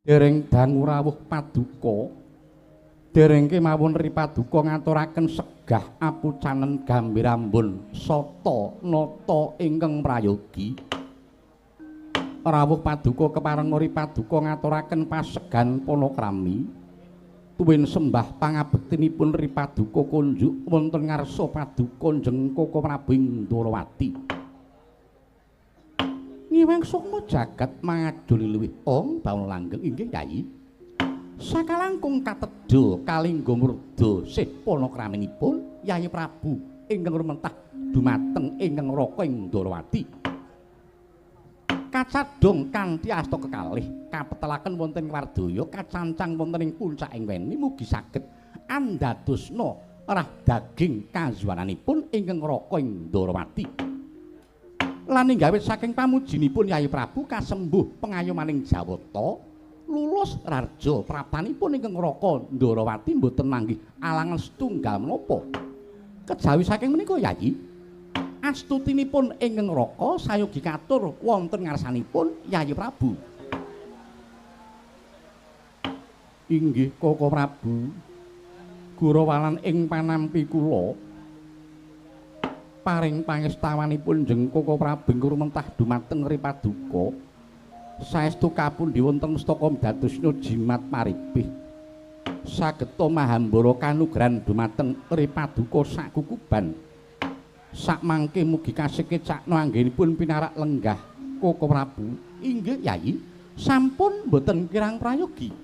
Dereng dangu rawuh paduka dereng kemawon ri paduka ngaturaken segah apucanen gambirambun sata nata ingkang prayogi rawuh paduka kepareng ri paduka ngaturaken pasegan panakrami tuwin sembah pangabektinipun ri paduka kunjuk wonten ngarsa paduka njeng Koko Prabu Ndrawati ngiwang sukma jagat mangajuli luwih ong baul langgeng inggih Yai sakalangkung katedha kalingga murda sih panakraminipun Yai Prabu ingkang rumentah dumateng ingkang raka ing Ndrawati kacadhong kanthi asta kekalih kapetelaken wonten Wardaya kacancang wonten ing puncaking weni mugi saged andadosna rah daging kazuwananipun ingkang raka ing Ndrawati lan inggawit saking pamujinipun Yai Prabu kasembuh pengayomaning Jawata lulus raja praptanipun ingkang raka Ndrawati mboten manggih alangan setunggal menapa kejawi saking menika Yai astutinipun ingkang raka sayogi katur wonten ngarsanipun Yai Prabu inggih Koko Prabu Gurawalan ing panampi kula paring pangestawanipun njeng Koko Prabu rumentah dumateng ri paduka saestu kapundi wonten mestaka dadosna jimat paribih sageta mahambara kanugrahan dumateng ri paduka sakukuban sakmangke mugi kasekecakna anggenipun pinarak lenggah Koko Prabu inggih Yai sampun boten kirang prayogi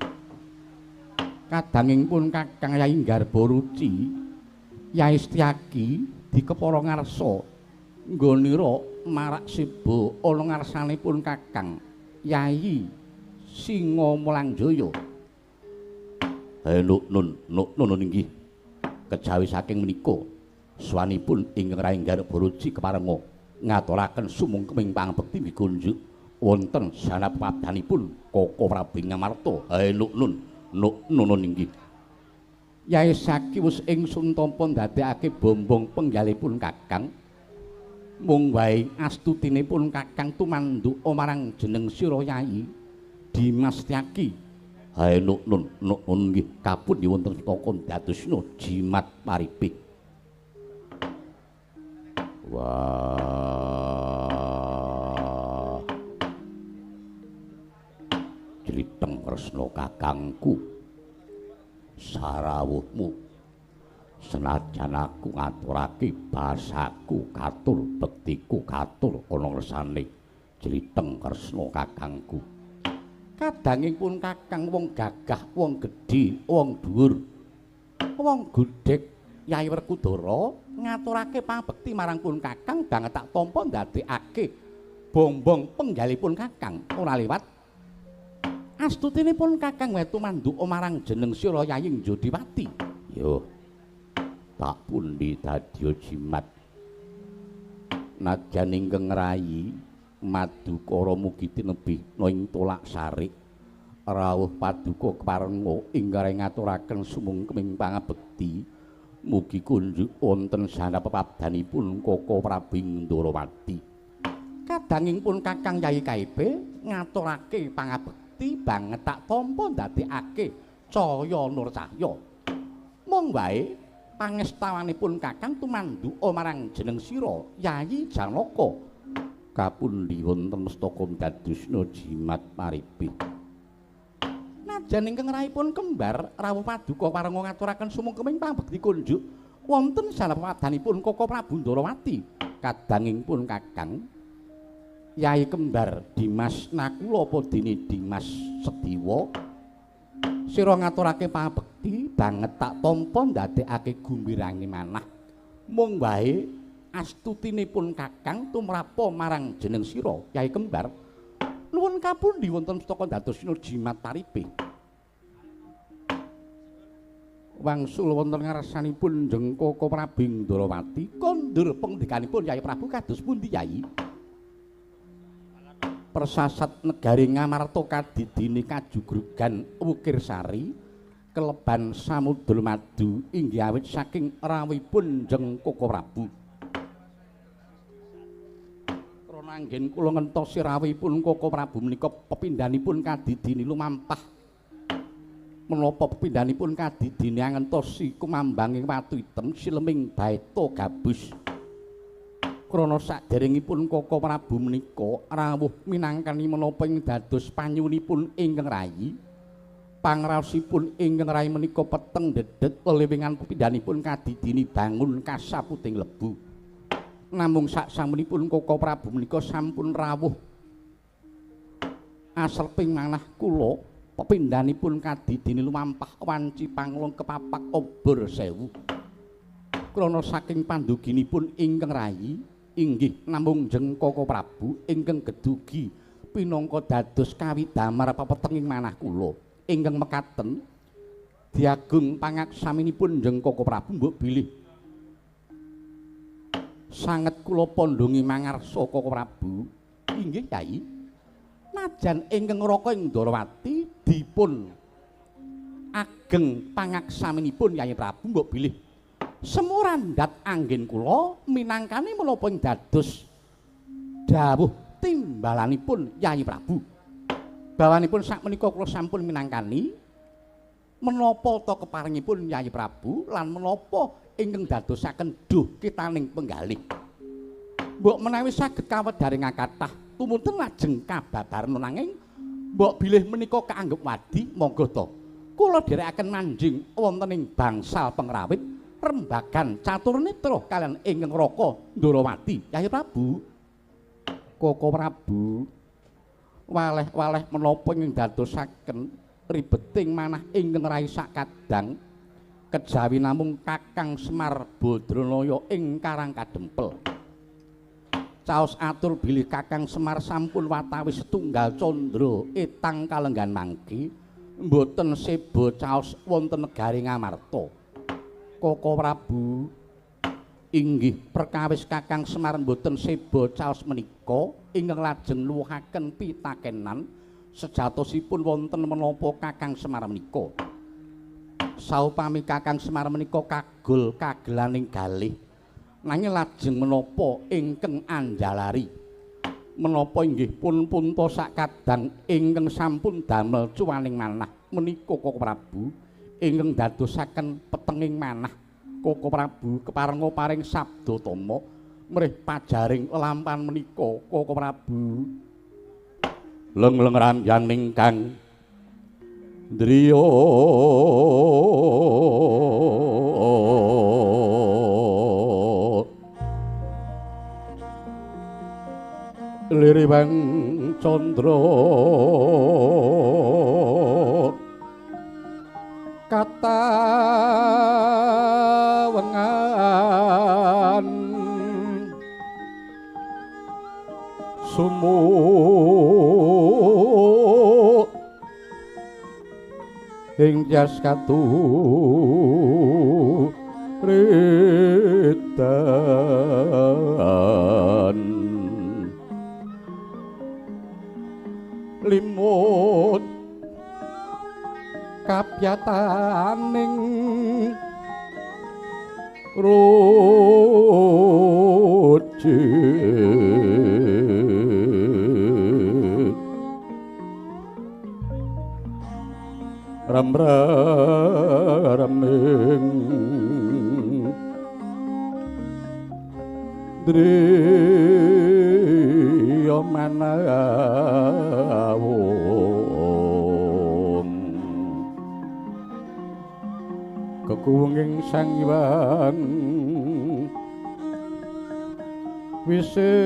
kadangingipun Kakang Yai Garbaruci Yai Setyaki dikepara ngarsa nggonira marak siba ana ngarsanipun Kakang Yai Singa Mulangjaya. Nun inggih kejawi saking menika swanipun ingkang Raing Garbaruci keparenga ngaturaken sumungkeming pangabekti migunjuk wonten sanapabdanipun Koko Prabu Ngamarta. Nun inggih Yai Saki wis ingsun tampa ndadekake bombong penggalipun Kakang mung wae astutinipun Kakang tumanduk marang jeneng sira Yai Dimas Setyaki hae nun nggih kapundi wonten staka dadosna jimat paribih wah Jliteng Kresna kakangku sarawuhmu senajan aku ngaturake basaku katur bektiku katur ana ngersane Jliteng Kresna kakangku kadangipun Kakang wong gagah wong gedhe wong dhuwur wong gudhek Yai Werkudara ngaturake pangabekti marang pun Kakang banget tak tampa ndadekake bombong penggalipun Kakang ora liwat astutinipun Kakang wetu manduk marang jeneng sira Yayi Jodiwati. Yo. Tak pundi dadya jimat. Nadyan ingkang rayi Madukara mugi tinebih ing tolak sarik rawuh paduka keparenga ingkang ngaturaken sumungkeming pangabekti mugi kunjuk wonten sanapabdanipun Koko Prabu Ndrawati. Kadangipun Kakang Yayi Kaipe ngaturake pangabekti banget tak tampa ndadekake cahya nur cahya mung wae pangestawanipun Kakang tumanduk marang jeneng sira Yayi Janaka kapundi wonten mestaka dadosna jimat paribih najan ingkang raipun kembar rawuh paduka parenga ngaturaken sumungkeming pangabekti kunjuk wonten sanapabdanipun Koko Prabu Ndrawati kadangipun Kakang Yai kembar Dimas Nakula apa dene Dimas Sediwa sira ngaturake pangabekti banget tak tampa ndadekake gumbirange manah mung wae astutinipun Kakang tumrapa marang jeneng sira Yai kembar nuwun kapundi wonten mestaka dadosna jimat paribih wangsul wonten ngarsanipun njeng Koko Prabu Ndrawati kondur pengdikanipun Yai Prabu kados pundi Yai persasat negari Ngamarta kadidini kajugrugan Wukir Sari keleban Samudra Madu inggih awit saking rawuhipun njeng Koko Prabu krana anggen kula ngentosi rawuhipun Koko Prabu menika pepindhanipun kadidini lumampah. Menapa pepindhanipun kadidini ngentosi kumambanging watu item sileming baeta gabus. Krana saderengipun Koko Prabu menika rawuh minangkani menapa ing dados panyunipun ingkang rayi. Pangraosipun ingkang rayi menika peteng dedet lelewingan pepindhanipun kadidini bangun kasaputing lebu. Namung saksamunipun Koko Prabu menika sampun rawuh aserping manah kula pepindhanipun kadidini lumampah wanci panglong kepapak obor sewu. Krana saking panduginipun ingkang rayi inggih namung jeng Koko Prabu ingkang gedugi pinangka dados kawidamar pepetenging manah kula ingkang mekaten diagung pangaksaminipun jeng Koko Prabu mbok bilih sanget kula pandhangi mangarsa Koko Prabu inggih Kyai najan ingkang raka ing Ndarawati dipun ageng pangaksaminipun Kyai Prabu mbok bilih semurandhat anggen kula minangkani menapa ing dados dawuh timbalanipun Kyai Prabu. Bawanipun sakmenika kula sampun minangkani menapa ta keparingipun Kyai Prabu lan menapa ingkang dadosaken duh kitaning penggalih. Mbok menawi saged kawedaring kathah tumunten lajeng kababaran nanging mbok bilih menika kaanggep wadi monggo ta kula dherekaken manjing wonten ing bangsal pengrawit rembagan catur netra kalian ingkang raka Ndarawati Kyai Prabu. Koko Prabu waleh-waleh menapa ing dadosaken ribeting manah ingkang rayi sakadang kejawi namung Kakang Semar Badranaya ing Karang Kadempel. Caos atur bilih Kakang Semar sampun watawis setunggal candra etang kalenggan mangke mboten seba caos wonten negari Ngamarta. Koko Prabu inggih perkawis Kakang Semar mboten seba caos menika ingkang lajeng nuwuhaken pitakenan sejatosipun wonten menapa Kakang Semar menika. Saupami Kakang Semar menika kagol kagelaning galih nanging lajeng menapa ingkang anjalari menapa inggih pun punta sakadang ingkang sampun damel cuwaning manah menika Koko Prabu ingkang dadosaken petenging manah Koko Prabu keparenga paring sabda tama mrih pajaring lampan menika Koko Prabu leng-leng ranjang ningkang driya liriwang candra katawengan sumuk ing jas katuritan limut kapyataning rujit ramraming driya manawung kekuwenging Sang Hyang Wisesa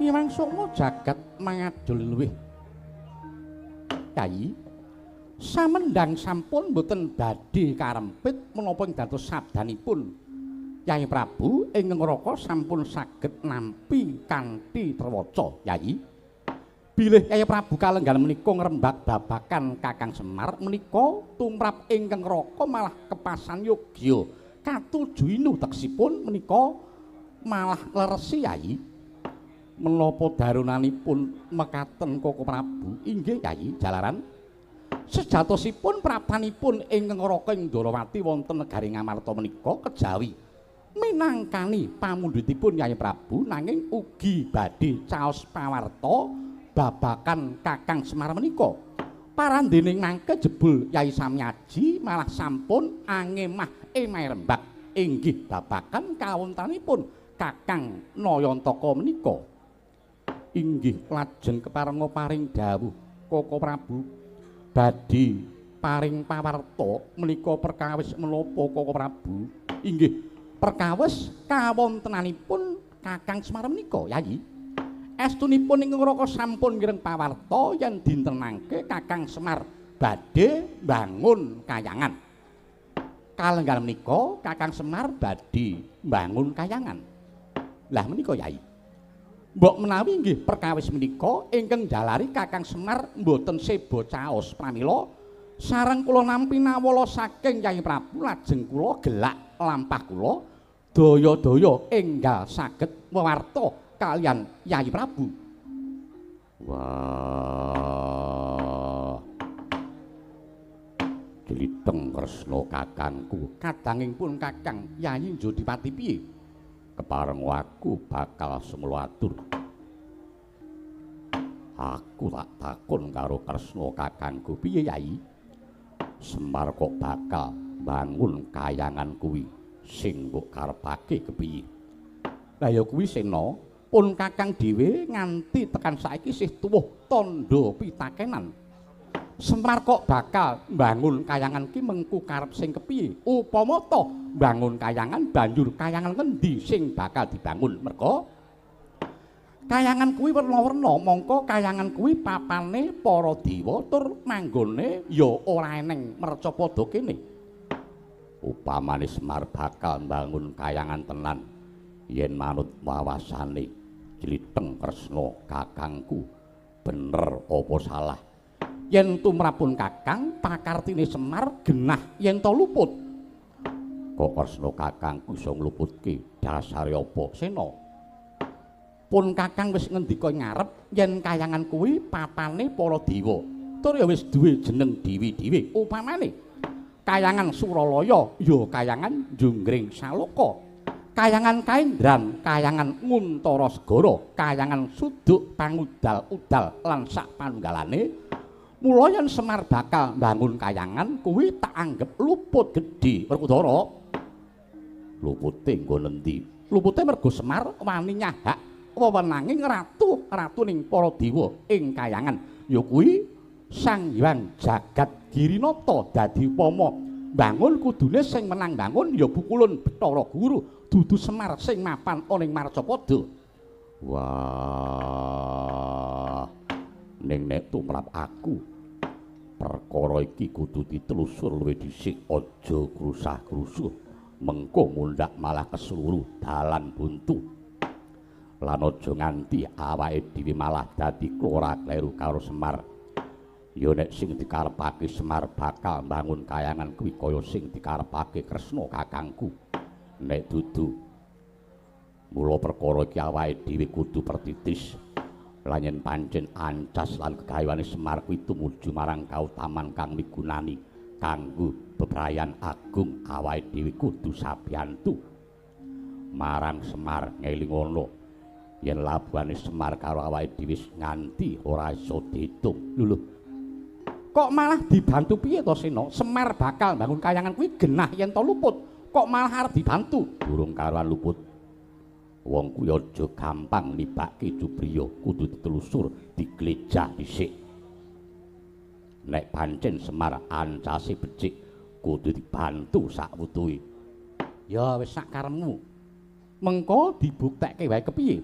Iwang Sukma jagat mangadul luwih Kyai samendang sampun boten badhe karempit menapa ing dados sabdanipun Kyai Prabu ingkang raka sampun saged nampi kanthi trewaca Kyai bilih Kyai Prabu kalenggan menika ngrembak babakan Kakang Semar menika tumrap ingkang raka malah kepasan yogya katuju inu teksipun menika malah leresi Yai. Menapa darunanipun mekaten Koko Prabu? Inggih Yai, jalaran sejatosipun praptanipun ingkang raka ing Ndarawati wonten negari Ngamarta menika kejawi minangkani pamundhutipun Kyai Prabu nanging ugi badhe caos pawarta babakan Kakang Semar menika. Parandening mangke jebul Kyai Samyaji malah sampun angemah emahe rembak inggih babakan kawontenanipun Kakang Nayantaka menika. Inggih lajeng keparenga paring dawuh Koko Prabu badhe paring pawarta menika perkawis menapa Koko Prabu? Inggih perkawis kawontenanipun Kakang Semar menika Yai. Estunipun ing ngraka sampun mireng pawarta yen dinten mangke Kakang Semar badhe bangun kayangan. Kalenggan menika Kakang Semar badhe bangun kayangan. Lah menika Yai. Mbok menawi nggih perkawis menika ingkang jalari Kakang Semar mboten seba caos pramila sareng kula nampi nawala saking Kyai Prabu lajeng kula gelak lampah kula daya-daya enggal saged wewarta kalian Kyai Prabu. Wah. Jeliteng Kresna kakangku, kadanging pun Kakang Yayi Njodipati piye? Kepareng aku bakal semluatur. Aku tak takon karo Kresna kakangku, piye Yai? Semar kok bakal bangun kayangan kuwi sing mbok karepake kepiye? Lah ya kuwi Sena, pun Kakang dhewe nganti tekan saiki isih tuwuh tandha pitakenan. Semar kok bakal bangun kayangan ki mengku karep sing kepiye? Upama to bangun kayangan banjur kayangan ngendi sing bakal dibangun? Merga kayangan kuwi werna-werna, mongko kayangan kuwi papane para dewa tur manggone ya ora eneng mercapada kene. Upamane Semar bakal bangun kayangan tenan yen manut wawasane Jeliteng Kresna kakangku, bener apa salah? Yen tumrapun Kakang pakartine Semar genah yen to luput. Kok Kresna kakangku iso ngluputke dasare apa Sena? Pun Kakang wis ngendika ngarep yen kayangan kuwi papane para dewa. Tur ya wis duwe jeneng dewi-dewi. Upamane kayangan Suralaya ya kayangan Junggring Saloka, kayangan Kaendran, kayangan Nguntara Segara, kayangan Suduk Pangudal-udal lan sak panunggalane. Mula yen Semar bakal bangun kayangan kuwi tak anggep luput gedhe Werkudara. Lupute nggo nendi? Lupute mergo Semar wani nyahak wewenanging ratu ning para dewa ing kayangan. Ya kuwi Sang Hyang Jagat Girinata. Dadi upama bangun kudune sing menang bangun ya Bukulun Bathara Guru, dudu Semar sing mapan ana ing Marcapada. Wah. Ning nek tumrap aku perkara iki kudu ditelusur luwih dhisik, aja grusah-grusuh. Mengko mundhak malah kesluru dalan buntu. Lan aja nganti awake dhewe malah dadi klora-kleru karo Semar. Ya nek sing dikarepake Semar bakal bangun kayangan kuwi kaya sing dikarepake Kresna kakangku. Nek dudu, mula perkara iki awake dhewe kudu pertitis. Lan yen pancen ancas lan kegaweane Semar kuwi tumuju marang kautaman kang migunani kanggo bebrayan agung, awake dhewe kudu sabiyantu marang Semar. Ngelingono yen labuhane Semar karo awake dhewe nganti ora iso diitung. Lho kok malah dibantu piye to Sena? Semar bakal bangun kayangan kuwi genah yen to luput, kok malah arep dibantu? Durung karuan luput. Wong kuwi aja gampang nibake Jubriya, kudu ditelusur, diglejah dhisik. Nek pancen Semar ancase becik, kudu dibantu sakwutuhe. Ya wis sak karepmu. Mengko dibuktekke wae kepiye?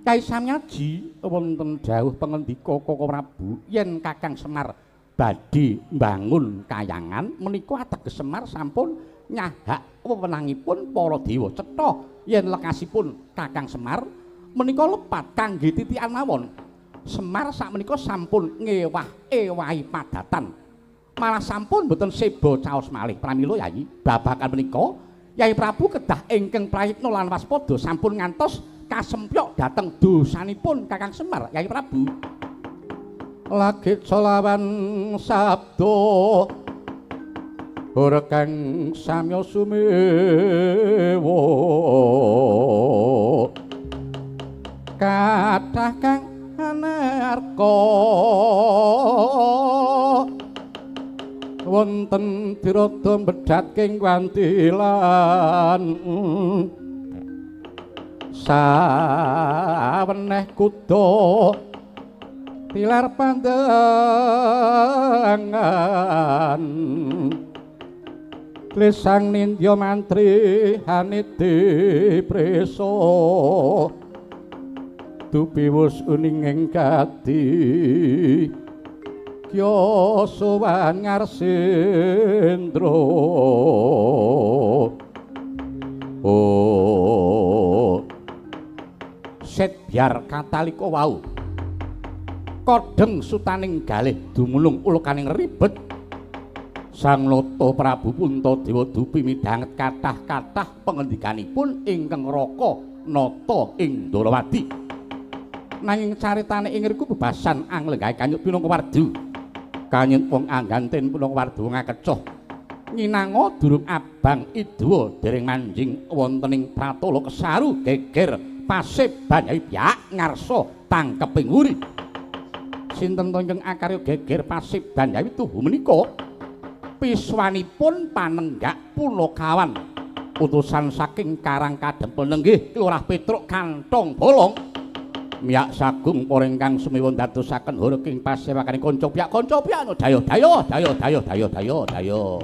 Kyai Samyaji wonten dawuh pangendika Koko Prabu yen Kakang Semar badhe mbangun kayangan menika ateges Semar sampun nyahak wewenangipun para dewa. Cetha yen lekasipun Kakang Semar menika lepat kangge titikan mawon. Semar sakmenika sampun ngewah-ewahi padatan. Malah sampun boten seba caos malih pramila Yayi. Babagan menika Yai Prabu kedah ingkang prayitna lan waspada sampun ngantos kasempyok dhateng dosanipun Kakang Semar Yai Prabu. Lagi colawan sabdo Rekang samya sumewa kathah kang anarka wonten dirada medhat king wantilan saweneh kuda tilar pandangan Lisang nindya mantri haniti preso tupiwus uning ing kati kya sowan ngarsendra set biar katalika wau kodheng sutaning galih dumunung ulukaning ribet Sang Nata Prabu Puntadewa dupi midhanget kathah-kathah pangendikanipun ingkang raka nata ing Ndarawati. Nanging caritane ing ngriku bebasan anglenggahe Kanyut Pinungkawardu. Kanyut wong angganten Pinungkawardu ngakecoh. Nyinanga durung abang idwa dereng manjing wontening pratala kesaru geger pasib Banyai Pyak ngarsa tangkeping uri. Sinten to ingkang akarya geger pasib Banyai tuhu menika? Piswanipun Panenggak Punakawan utusan saking Karang Kadempel nenggih Lurah Petruk Kantong Bolong miyak sagung para ingkang sumiwa ndadosaken hurking pasewakaning kanca pyak dayo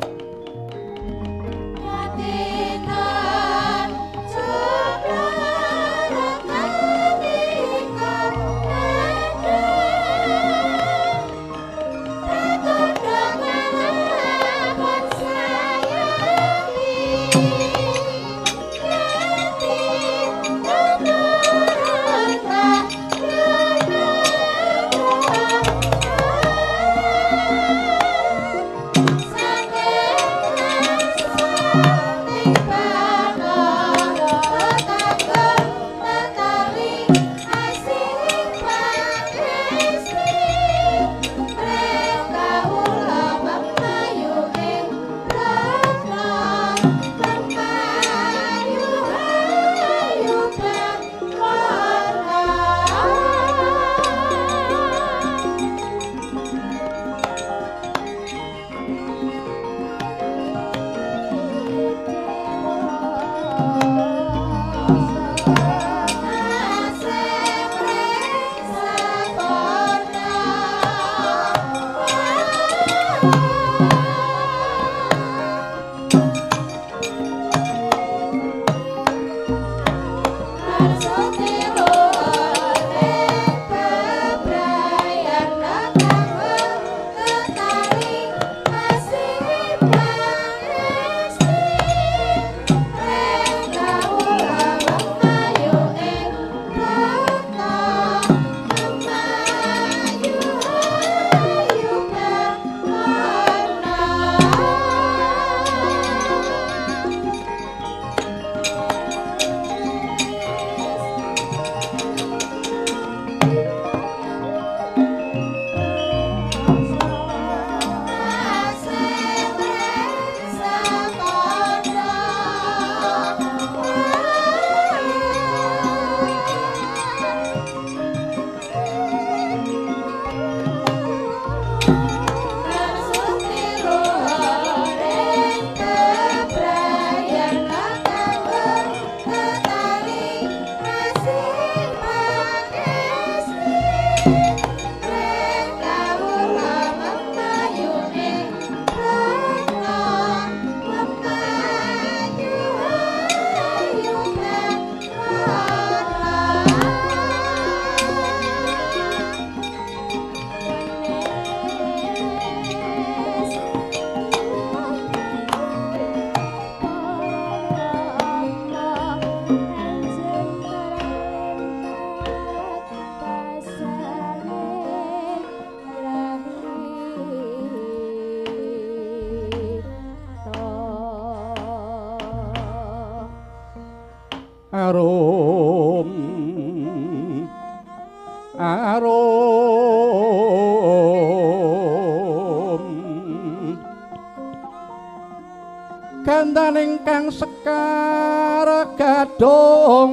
kang sekar gadung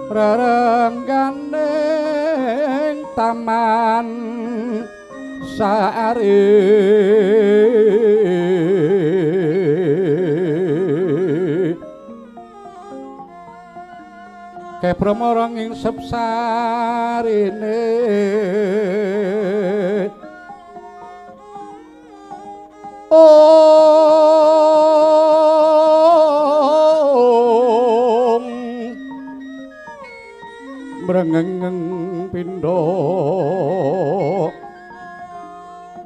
rerengganing taman sari kepromorong ing sepsarine brengeng pindha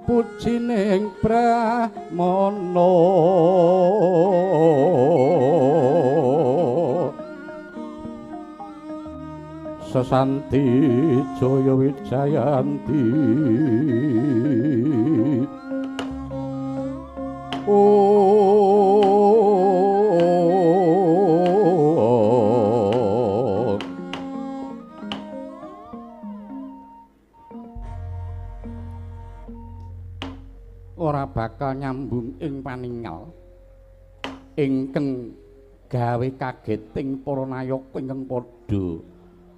pujining pramana sesanti jaya wijayanti ora bakal nyambung ing paningal ingkang gawe kageting para nayaka ingkang padha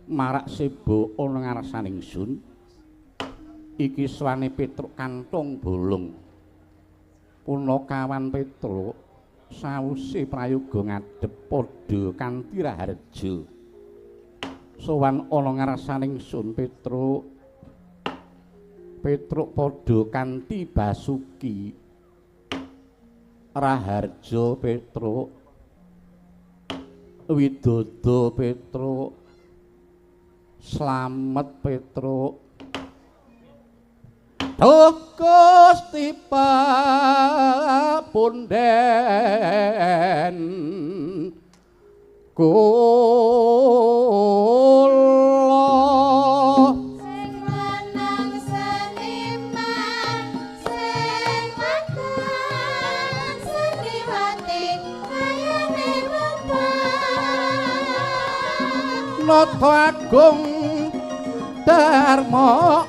marak seba ana ngarsaning ingsun iki swane Petruk kanthong bolong punakawan Petruk sawise prayoga ngadhep padha kanthi raharja sowan ana ngarsaning ingsun Petruk padha kanthi basuki raharja Petruk widodo Petruk slamet Petruk duh Gusti papunden kula sing lanang seniman sing wadon seniwati kayane bapak nata agung Dharma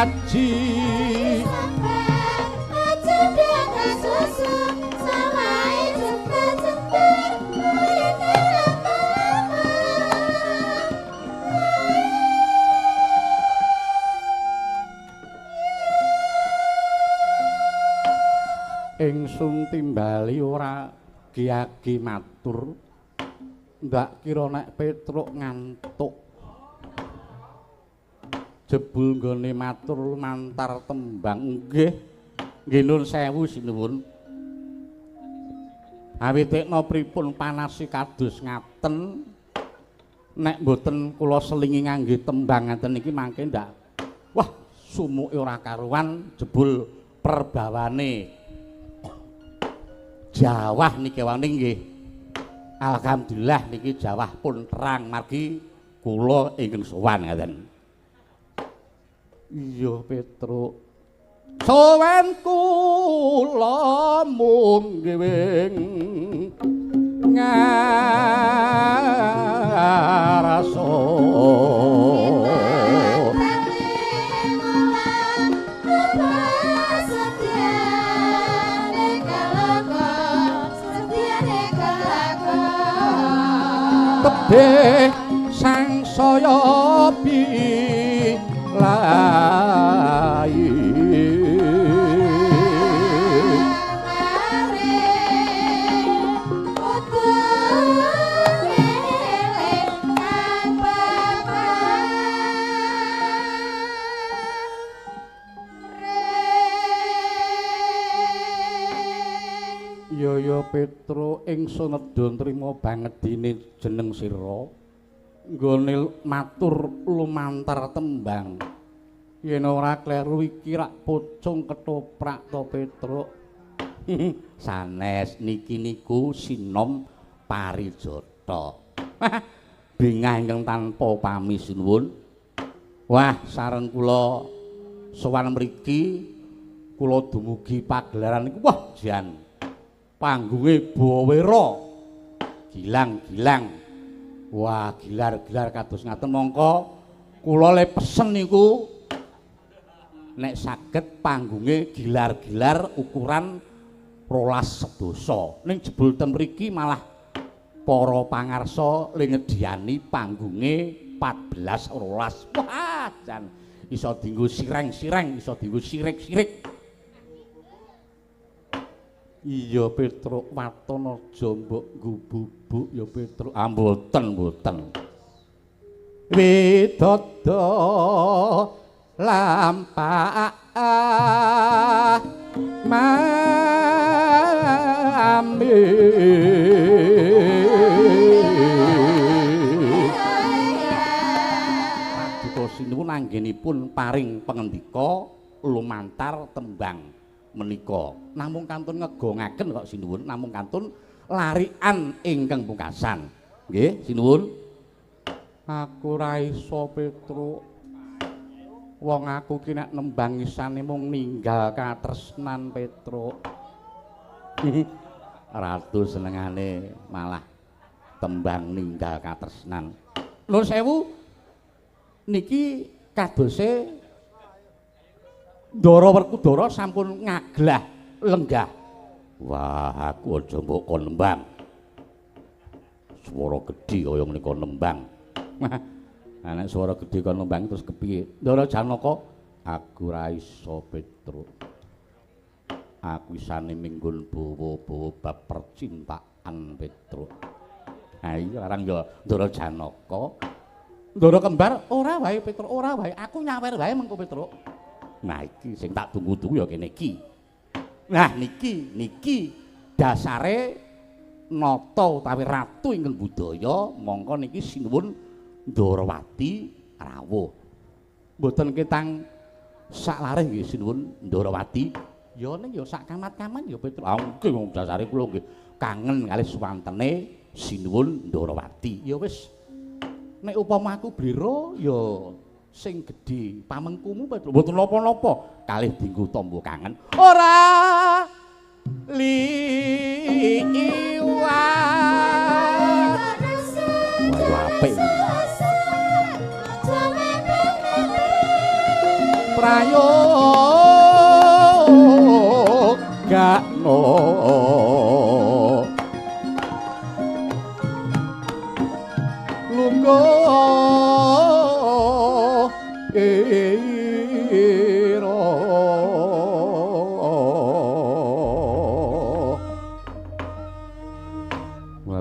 aji aja daka susu sawai jembar-jembar kulite ingsun timbali ora giagi matur ndak kira nek Petruk ngantuk jebul nggone matur mantar tembang nggih nuwun sewu sinuwun awitekna pripun panasi kados ngaten nek mboten kula selingi ngangge tembang ngaten iki mangke ndak wah sumuke ora karuan jebul perbawane jawah niki wani nggih alhamdulillah niki jawah pun terang margi kula ingkang sowan ngaten iya Petruk sowan kula mung gewing ngarasa tebih sangsaya bilahi ya Petruk ingsun nedha nrimo banget dene jeneng sira nggone matur lumantar tembang yen ora kleru iki rak pocong ketoprak to Petruk sanes niki niku sinom parijata bingah ingkang tanpa pami sinuwun wah sareng kula sowan mriki kula dumugi pagelaran niku wah jan panggunge Bawera gilang-gilang wah gilar-gilar kados ngaten mongko kula le pesen niku nek saged panggunge gilar-gilar ukuran 12 sedasa. Ning jebul ten mriki malah para pangarsa le nyediani panggunge 14 12. Wah, jan iso dienggo sireng-sireng, iso dienggo sirik-sirik. Iya Petruk waton aja mbok ngububuk ya Petruk. Ah mboten mboten. Widodo lampah mami Paduka Sinuwun anggenipun paring pangendika lumantar tembang menika namung kantun ngegongaken kok Sinuwun, namung kantun larikan ingkang pungkasan. Nggih, Sinuwun. Aku ra iso Petruk. Wong aku ki nek nembang isane mung ninggal katresnan Petruk. Ratu senengane malah tembang ninggal katresnan. Nuwun sewu niki kadose Ndara Werkudara sampun ngaglah lenggah. Wah, aku aja mbok kon nembang. Swara gedhe kaya menika nembang. Nek swara gedhe kon nembang terus kepiye? Ndara Janaka, aku ra iso Petruk. Aku isane minggun bawa-bawa bab percintaan Petruk. Ha iya arang ya Ndara Janaka. Ndara kembar ora wae Petruk, ora wae. Aku nyawer wae mengko Petruk. Nah iki sing tak tunggu-tunggu ya kene iki. Nah niki dasare nata utawi ratu ingkang budaya mongko niki sinuwun Ndarawati rawuh. Mboten ketang sak lareh nggih sinuwun Ndarawati. Ya ning ya sak kamat-kaman ya Petruk. Ah nggih wong dasare kula nggih kangen kalih swantene sinuwun Ndarawati. Ya wis nek upama aku blira ya sing gedhe pamengkumu Petruk mboten napa-napa kalih dienggo tamba kangen ora liwat wae apik prayogakno lungguh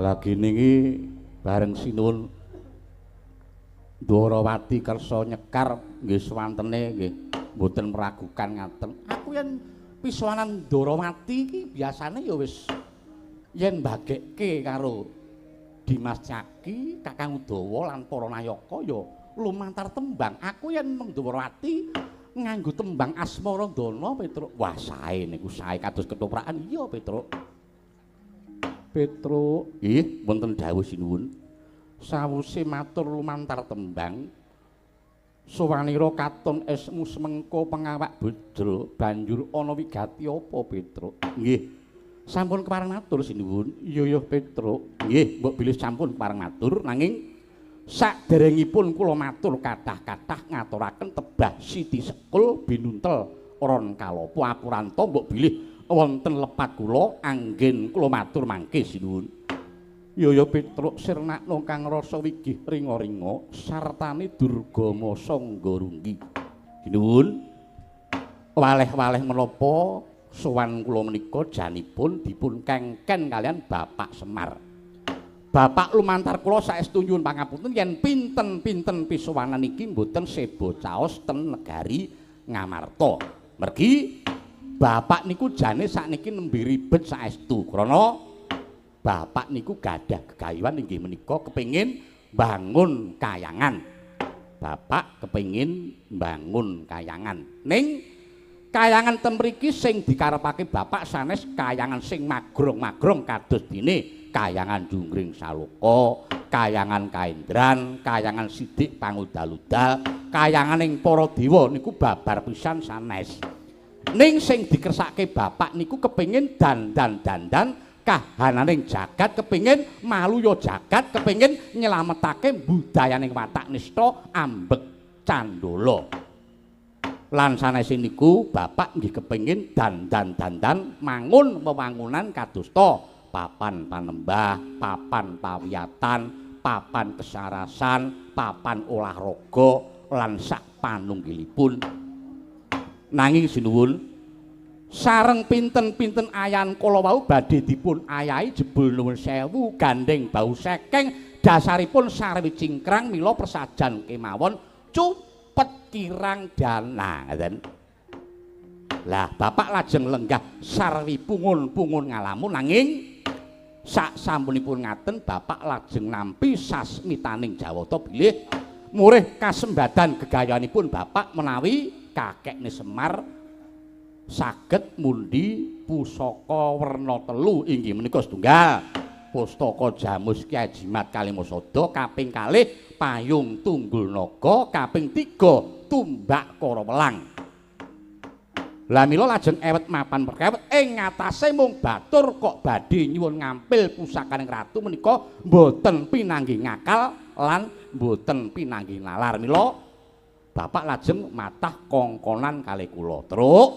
lagi niki bareng sinuwun Ndarawati kersa nyekar nggih swantene nggih mboten meragukan ngaten. Aku yen pisanan Ndarawati iki biasane ya wis yen mbagekke karo Dimas Caki, Kakang Udawa lan para nayaka ya lumantar tembang. Aku yen mung Ndarawati nganggo tembang Asmara Dana Petruk. Wah sae niku sae kados ketoprakan. Iya Petruk. Petruk, nggih wonten dawuh sinuwun. Sawise matur lumantar tembang sowanira katon esmu semengko pengawak bodro banjur ana wigati apa Petruk? Nggih. Sampun kepareng matur sinuwun. Iya Petruk. Nggih, mbok bilih sampun kepareng matur nanging saderengipun kula matur kathah-kathah ngaturaken tebah Siti Sekul binuntel ron kalopo apuranta mbok bilih wonten lepat kula anggen kula matur mangke sinuwun. Ya Petruk sirnakna kang rasa wigih ringa-ringa sartane Durgama Sangga Runggi. Sinuwun waleh-waleh menapa sowan kula menika janipun dipun kengken kalian Bapak Semar. Bapak lumantar kula saestu nyuwun pangapunten yen pinten-pinten pisowanan iki mboten sebo caos ten negari Ngamarta. Mergi Bapak niku jane sakniki nembe ribet saestu krana Bapak niku gadah gegayuhan inggih menika kepengin bangun kayangan. Bapak kepengin bangun kayangan. Ning kayangan ten mriki sing dikarepake Bapak sanes kayangan sing magrong-magrong kados dene kayangan Junggring Saloka, kayangan Kaendran, kayangan Sidik Pangudal-udal, kayanganing para dewa niku babar pisan sanes. Ning sing dikersake Bapak niku kepengin dandan-dandan kahananing jagat, kepengin maluya jagat, kepengin nyelametake budayaning watak nista ambek candala. Lan sanesing niku bapak nggih kepengin dandan mangun wewangunan kadosta papan panembah, papan pawiyatan, papan kesarasan, papan olahraga lan sak panunggilipun. Nanging sinuwun sareng pinten-pinten ayan kala wau badhe dipun ayahi jebul nuwun sewu gandeng bau sekeng dasaripun sarwi cingkrang mila persajan kemawon cepet kirang dana ngaten. Lah bapak lajeng lenggah sarwi pungun-pungun ngalamun nanging sak sampunipun ngaten bapak lajeng nampi sasmitaning Jawata bilih murih kasembadan gegayanipun bapak menawi kakekne Semar saged mundi pusaka werna telu inggih menika setunggal pustaka Jamus Kyai Jimat Kalimasada kaping kalih Payung Tunggul Naga kaping 3 Tumbak Karawelang. Lah mila lajeng ewet mapan perkawet ing ngatasé mung batur kok badhe nyuwun ngampil pusakaning ratu menika mboten pinanggih ngakal lan mboten pinanggih nalar. Mila bapak lajeng matah kongkonan kalih kula. Truk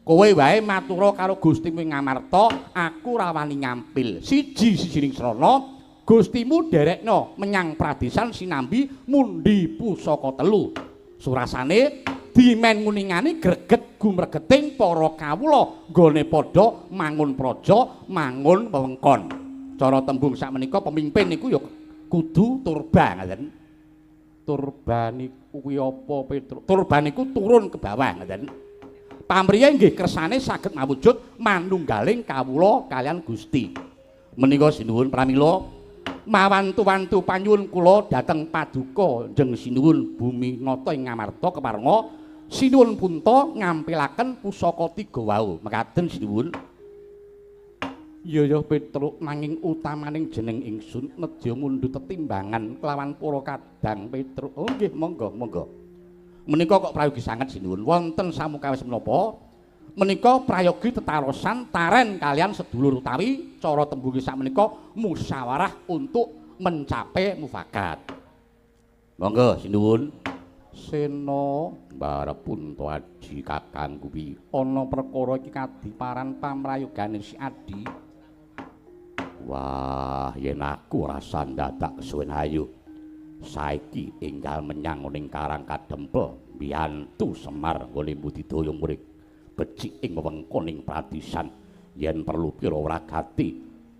kowe wae matura karo Gustimu Ngamarta, aku rawani ngampil. Siji-sijining srana Gustimu derekno menyang pradesan sinambi mundi pusaka telu. Surasane dimen nguningani greget gumregeting para kawula nggone padha mangun praja, mangun wewengkon. Cara tembung sakmenika pemimpin niku ya kudu turba ngaten. Turba niku kuwi apa Petruk? Turba niku turun ke bawah ngaten. Pamriya nggih kersane saged mawujud manunggaling kawula kalian Gusti. Menika sinuwun pramila mawantu-wantu panyuwun kula dhateng paduka njeng sinuwun Bumi Nata ing Ngamarta keparenga sinuwun punta ngampilaken pusaka 3 wau. Mekaten sinuwun. Iya Petruk nanging utamaning jeneng ingsun nedya mundhut tetimbangan kelawan para kadang Petruk. Oh nggih monggo. Menika kok prayogi sanget sinuwun wonten samukawis menapa menika prayogi tetarosan taren kalian sedulur utawi cara tembunge sakmenika musyawarah untuk mencapai mufakat. Monggo sinuwun. Sena Mbarapunta Adi kakang kuwi ana perkara iki kadiparan pamrayoganing si Adi. Wah, yen aku rasa dadak kesuwen ayu. Saiki enggal menyang ning Karang Kadempel mbiyantu Semar nggone budidaya murid becik ing wewengkoning pradisan yen perlu pira wragati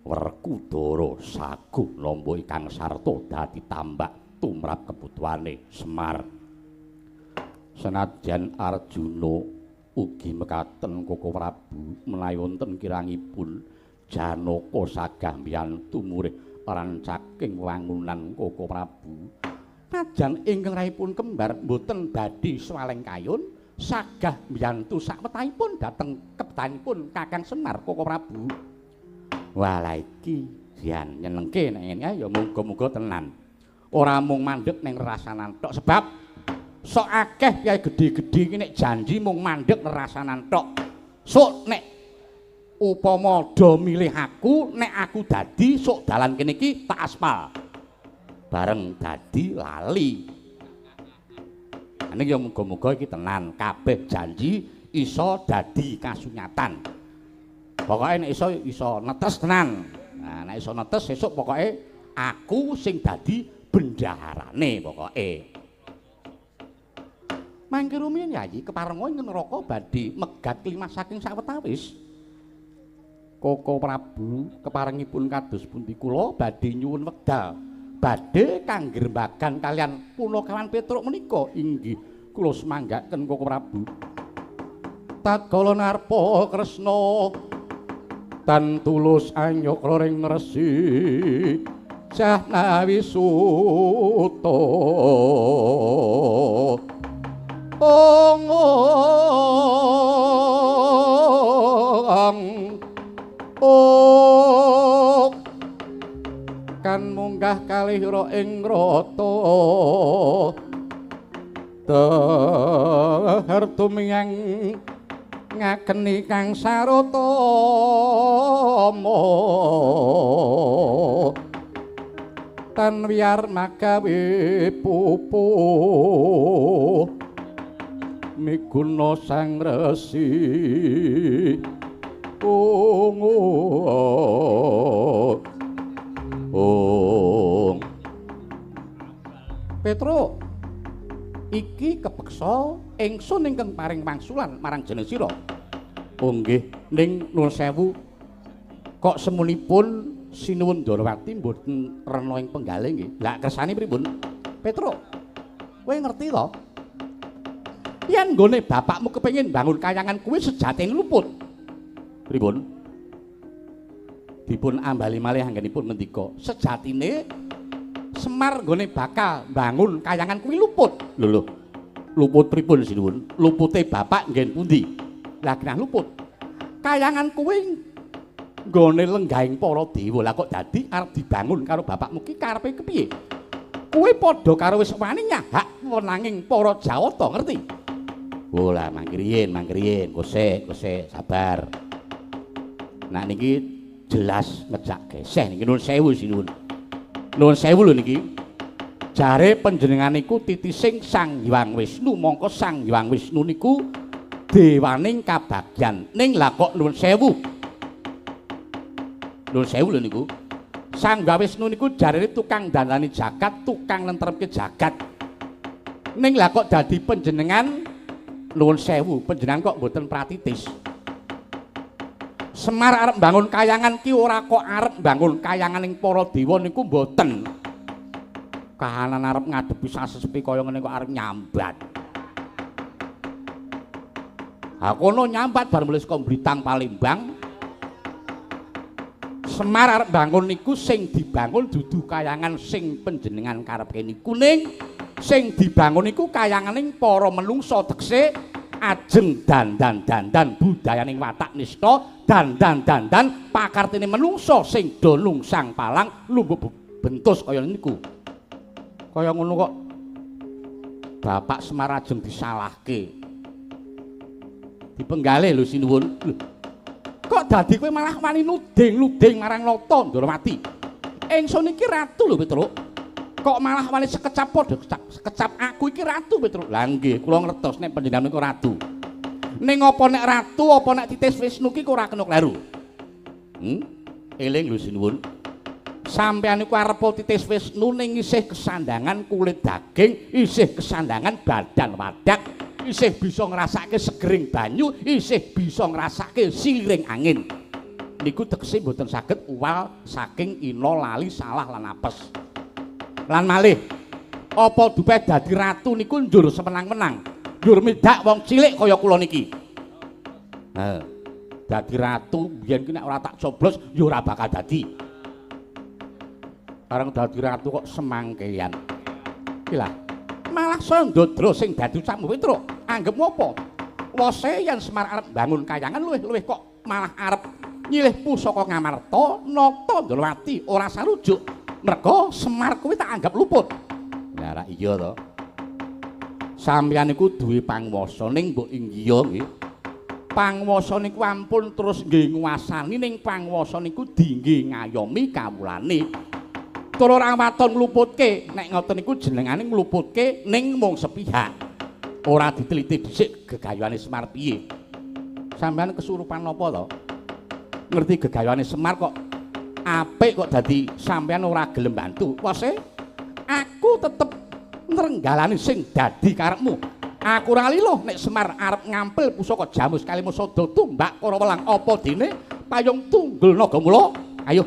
Werkudara saguh nampa ingkang sarta dadi tambak tumrap kebutuhane Semar. Senadyan Arjuna ugi mekaten Koko Prabu menawi wonten kirangipun Janaka sagah mbiyantu murid rancaking wangunan Koko Prabu. Najan ingkang rahipun kembar mboten badhe swaleng kayun sagah mbiyantu sakwetahipun dhateng kebetanipun Kakang Semar Koko Prabu. Walah iki jan nyenengke nek ngene ya muga-muga tenan. Ora mung mandheg ning rasanan tok sebab sok akeh kyai gedhe-gedhe iki nek janji mung mandheg rasanan tok. Sok nek upama do milih aku nek aku dadi sok dalan kene iki tak aspal. Bareng dadi lali. Nek ya muga-muga iki tenan kabeh janji iso dadi kasunyatan. Pokoke nek iso netes tenan. Nah, nek iso netes sesuk pokoke aku sing dadi bendaharane pokoke. Mangke rumiyin Yayi keparenga ing neraka badhe megat klimas saking sawetawis. Koko Prabu keparengipun kados pundi kula badhe nyuwun wekdal badhe kangge rembagan kalian Punakawan Petruk menika inggih kula semanggaken Koko Prabu. Tagala narpa Kresna tan tulus anyokra ring Resi Jahnawi Suta. Ong kan munggah kalih ra ing rata dahar tumiyang ngakeni kang sarata tan wiyar magawe pupuh miguna sang resi ong Petro iki kepeksa ingsun ingkang paring mangsulan marang jeneng sira. Oh nggih, ning nuwun sewu kok semunipun sinuwun Ndorowati mboten rena ing penggalih nggih. Lah kersane pripun? Petro, kowe ngerti to? Yen nggone bapakmu kepengin bangun kayangan kuwi sejatine luput. Pripun? Dipun ambali malih anggenipun mendika, sejatine Semar nggone bakal bangun kayangan kuwi luput. Lho, luput pripun sinuwun? Lupute bapak nggen pundi? Lah genah luput. Kayangan kuwi nggone lenggahing para dewa. Lah kok dadi arep dibangun karo bapakmu ki karepe kepiye? Kuwi padha karo wis wani nyahak wenanging para Jawata, ngerti? Oh lah mangkriyen, kosek, sabar. Nah niki jelas ngejak geseh niki nuwun sewu sinuwun. Nuwun sewu lho niki. Jare panjenengan niku titising Sang Hyang Wisnu, mongko Sang Hyang Wisnu niku dewaning kabagyan. Ning lah kok nuwun sewu. Nuwun sewu lho niku. Sang Hyang Wisnu niku jarene tukang dandani jagat, tukang nentremke jagat. Ning lah kok dadi panjenengan nuwun sewu, panjenengan kok mboten pratitis. Semar arep bangun kayangan ki ora kok arep bangun kayanganing para dewa niku mboten. Kahanan arep ngadepi sasesepi kaya ngene kok arep nyambat. Ha kono nyambat bar mulih saka Blitang Palembang. Semar arep bangun niku sing dibangun dudu kayangan sing panjenengan karepke niku ning sing dibangun niku kayanganing para menungsa tekse ajeng dandan budayaning watak nista dandan pakartine menungsa sing do nungsang palang lumbuh bentus kaya niku. Kaya ngono kok Bapak Semar ajeng disalahke. Dipenggalih lho sinuwun. Kok dadi kowe malah wani nuding marang Nata Ndorowati. Ingsun iki ratu lho Petruk. Kok malah wani sekecap padha sekecap aku iki ratu Petruk. Lah nggih, kula ngertos nek panjenengan niku ratu. Ning apa nek ratu apa nek Titis Wisnu ki ora kena kleru. Eling lho sinuwun. Sampeyan niku arep Titis Wisnu ning isih kesandangan kulit daging, isih kesandangan badan wadak, isih bisa ngrasake segering banyu, isih bisa ngrasake siliring angin. Niku tegese mboten saged uwal saking ina lali salah lan apes. Lan malih apa dupe dadi ratu niku njur semenang-menang. Njur midak wong cilik kaya kula niki. Nah, dadi ratu biyen ki nek ora tak coblos ya ora bakal dadi. Karang dadi ratu kok semangkean. Iki lah. Malah saya ndodro sing dadi ucapmu Petruk. Anggepmu apa? Wose yen Semar arep bangun kayangan luwih kok malah arep nyilih pusaka Ngamarta, Nata Ndorowati ora sarujuk. Merga Semar kuwi tak anggap luput. Lah ra iya to. Sampeyan niku duwe pangwasa ning mbok inggiya nggih. Pangwasa niku ampun terus nggih nguasani ning pangwasa niku dingge ngayomi kawulane. Tur ora waton ngluputke, nek ngoten niku jenengane ngluputke ning mung sepihak. Ora diteliti dhisik gegayane Semar piye. Sampeyan kesurupan napa to? Ngerti gegayane Semar kok apik kok dadi sampeyan ora gelem bantu. Wase aku tetep nrenggalani sing dadi karepmu. Aku ora lilo nek Semar arep ngampil pusaka Jamus Kalimasada tumbak para welang apa dene payung tunggul Nagamula. Ayo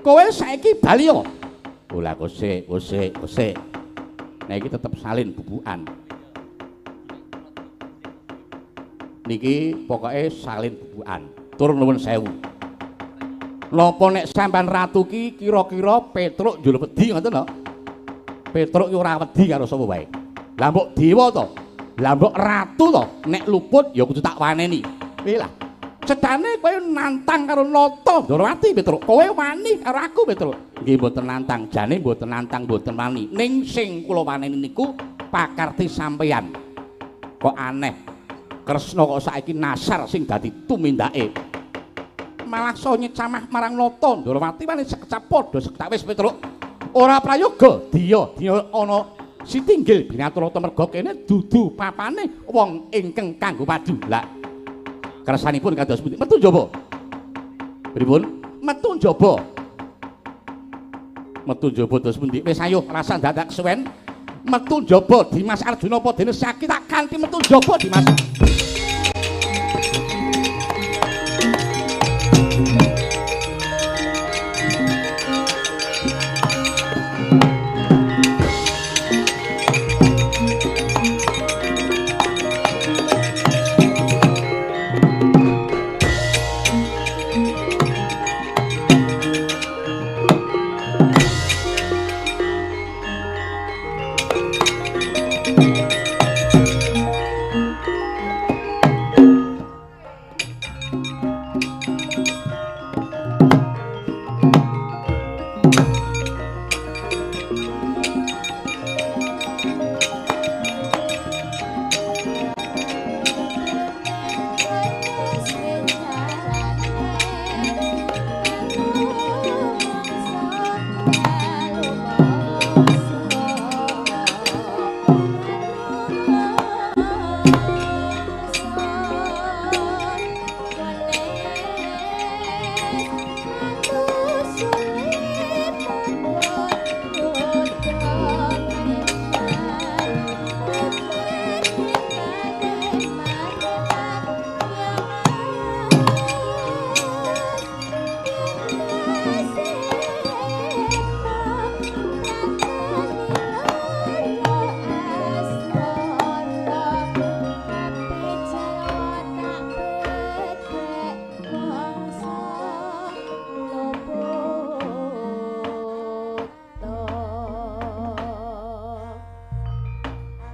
kowe saiki bali yo. Ola kosek. Nah iki tetep salin bubukan. Niki pokoke salin bubukan. Tur nuwun sewu. Napa nek sampean ratu ki kira-kira Petruk njur wedi ngoten lho. Petruk ki ora wedi karo sapa wae. Lah mbok dewa to. Lah mbok ratu to. Nek luput ya kudu tak waneni. Piye lah. Cedane kowe nantang karo Nata Ndorowati Petruk. Kowe wani karo aku Petruk. Nggih mboten nantang, jane mboten nantang, mboten wani. Ning sing kula waneni niku pakarti sampeyan. Kok aneh. Kresna kok saiki nasar sing dadi tumindake. Malah so nyecamah marang Nata Ndorowati wani sekecap padha sekecap wis Petruk. Ora prayoga dia ana Sitinggil binaturata merga kene dudu papane wong ingkang kanggo padu. Lah kersanipun kados pundi? Metu njaba. Pripun? Metu njaba. Metu njaba dos pundi? Wis ayo rasa dadak suwen. Metu njaba Dimas Arjuna apa dene sakit tak kanthi metu njaba Dimas.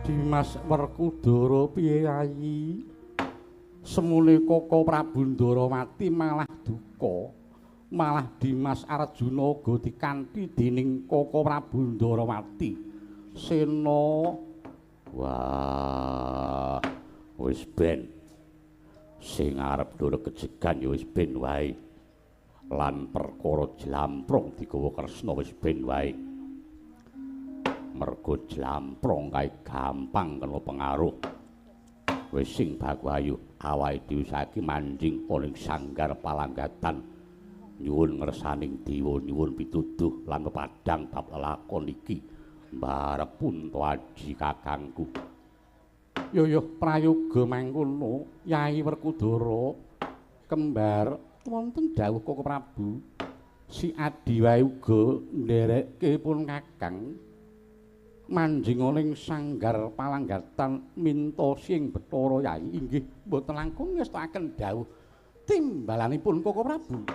Dimas Werkudara piye ayi? Semune Koko Prabu Ndarawati malah duka. Malah Dimas Arjuna uga dikanthi dening Koko Prabu Ndarawati. Sena wah wis ben. Sing arep ndoro kejegan ya wis ben wae. Lan perkara jlamprong digawa Kresna wis ben wae. Mergo jlamprong kae gampang kena pengaruh. Wis sing bagwayu awake dhewe saiki manjing ning sanggar palanggatan nyuwun ngersaning dewa nyuwun pituduh lan pepadang bab lakon iki mbarep punta aji kakangku. Yo prayoga mangkono Yai Werkudara kembar wonten dawuh Koko Prabu si Adi wae uga nderekke pun kakang manjing ning sanggar palanggatan minta sing Bathara Yai inggih mboten langkung ngestakaken dawuh timbalanipun Koko Prabu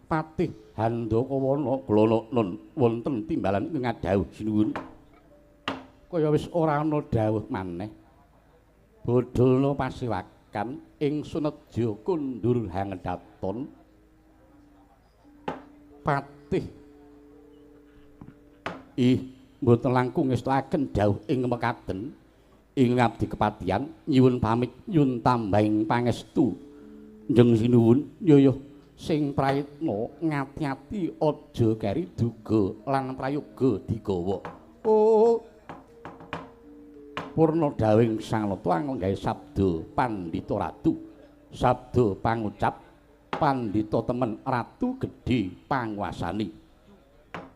Patih Handakawana kula nun wonten timbalan ing ngadhawuh sinuwun kaya wis ora ana dawuh maneh bodholna pasiwakan ing sunedya kundur hangdaton Patih mboten langkung ngestakaken dawuh ing mekaten ing ngabdi kepatihan nyuwun pamit nyuwun tambahing pangestu njeng sinuwun yo sing prayitna ngati-ati aja keri duga lan prayoga digawa. Oh purna dawing Sang Nata nggawe sabda Pandhita Ratu sabda pangucap Pandhita temen Ratu gedhe panguwasani.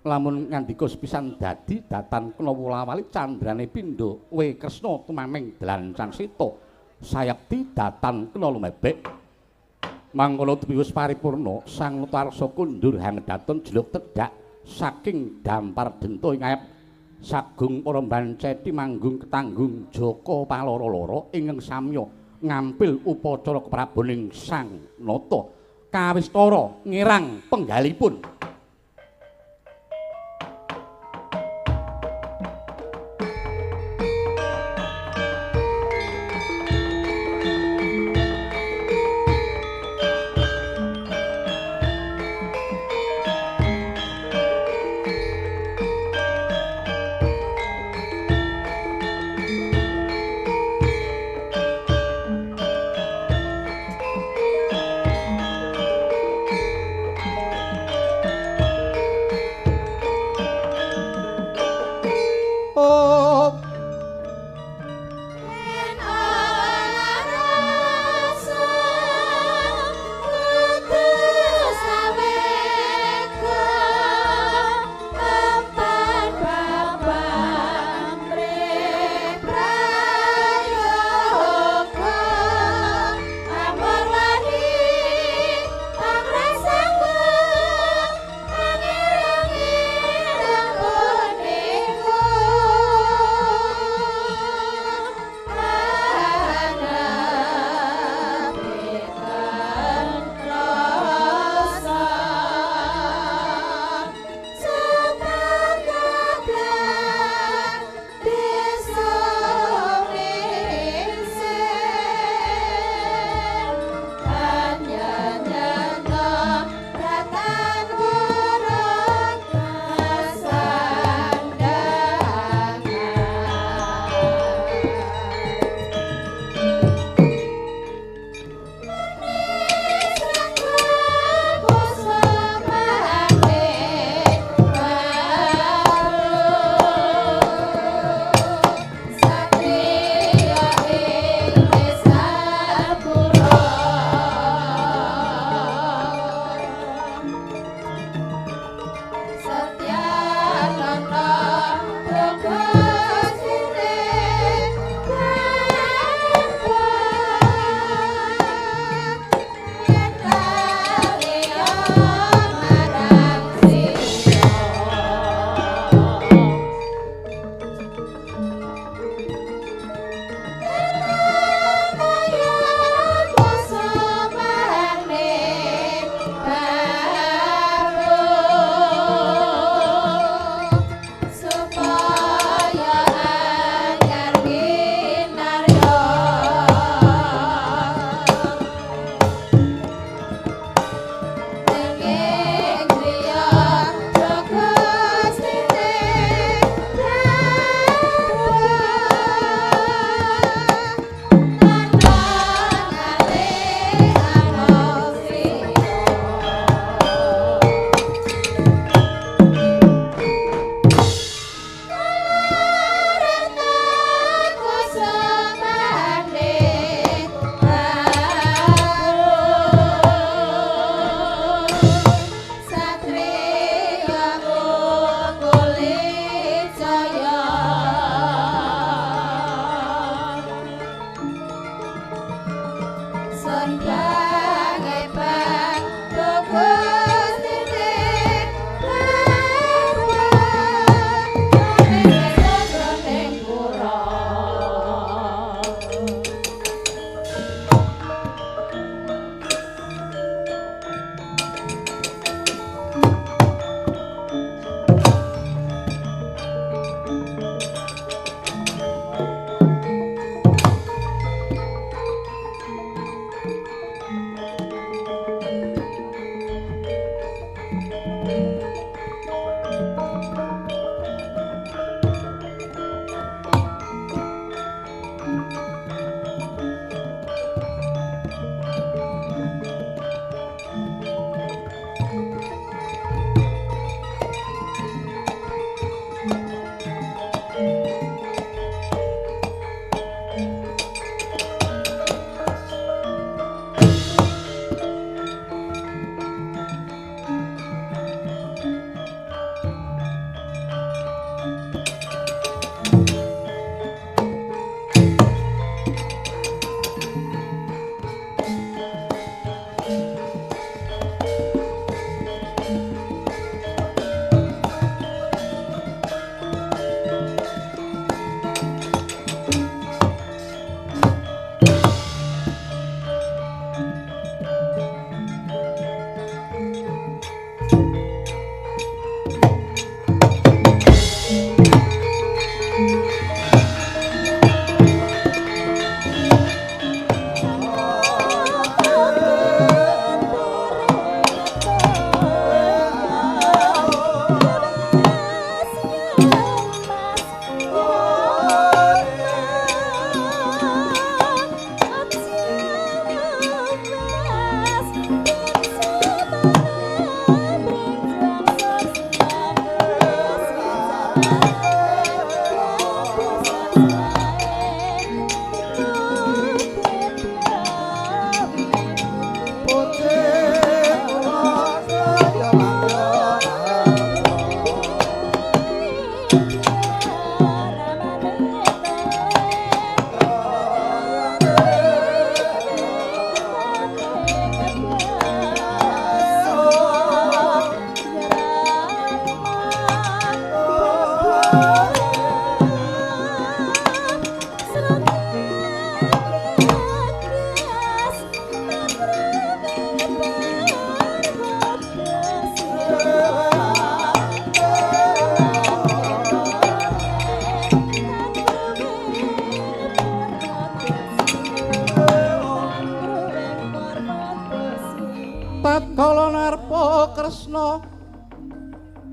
Lamun ngandika sepisan dadi datan kena wulawali candrane pindha we Kresna tumaming dalan Sang Sita sayekti datan kena lumebek mangkono tuwi wis paripurna Sang Nutarsa kundur hangdaton jeluk tedhak saking dampar denta ing ayep sagung para mbanceti manggung ketanggung Jaka paloro-loro ingkang samya ngampil upacara keprabaning Sang Nata kawistara ngirang penggalipun.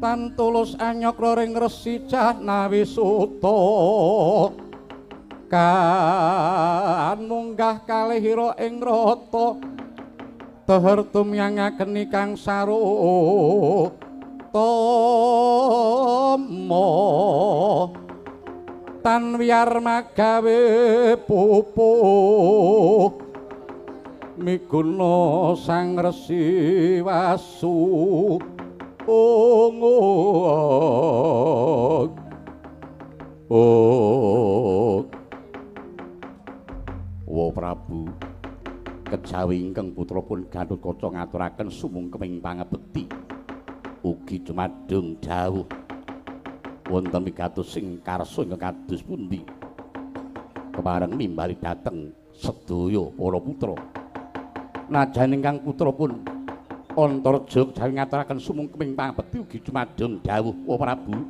tan tulus anyokra ring Resi Jahnawi Suta kan munggah kalihira ing rata teher tumyangaken kang saru tomo tan wiyar magawe pupuh miguna sang Resi Wasu Wa Prabu kejawi ingkang putrapun Gatotkaca ngaturaken sumungkeming pangabekti ugi jumadung dawuh wonten wigatos sing karsa ingkang kados pundi kepareng nimbali dhateng sedaya para putra najan ingkang putrapun Antarja kejawi ngaturaken sumungkeming pangabekti ugi jumadung dawuh Wa Prabu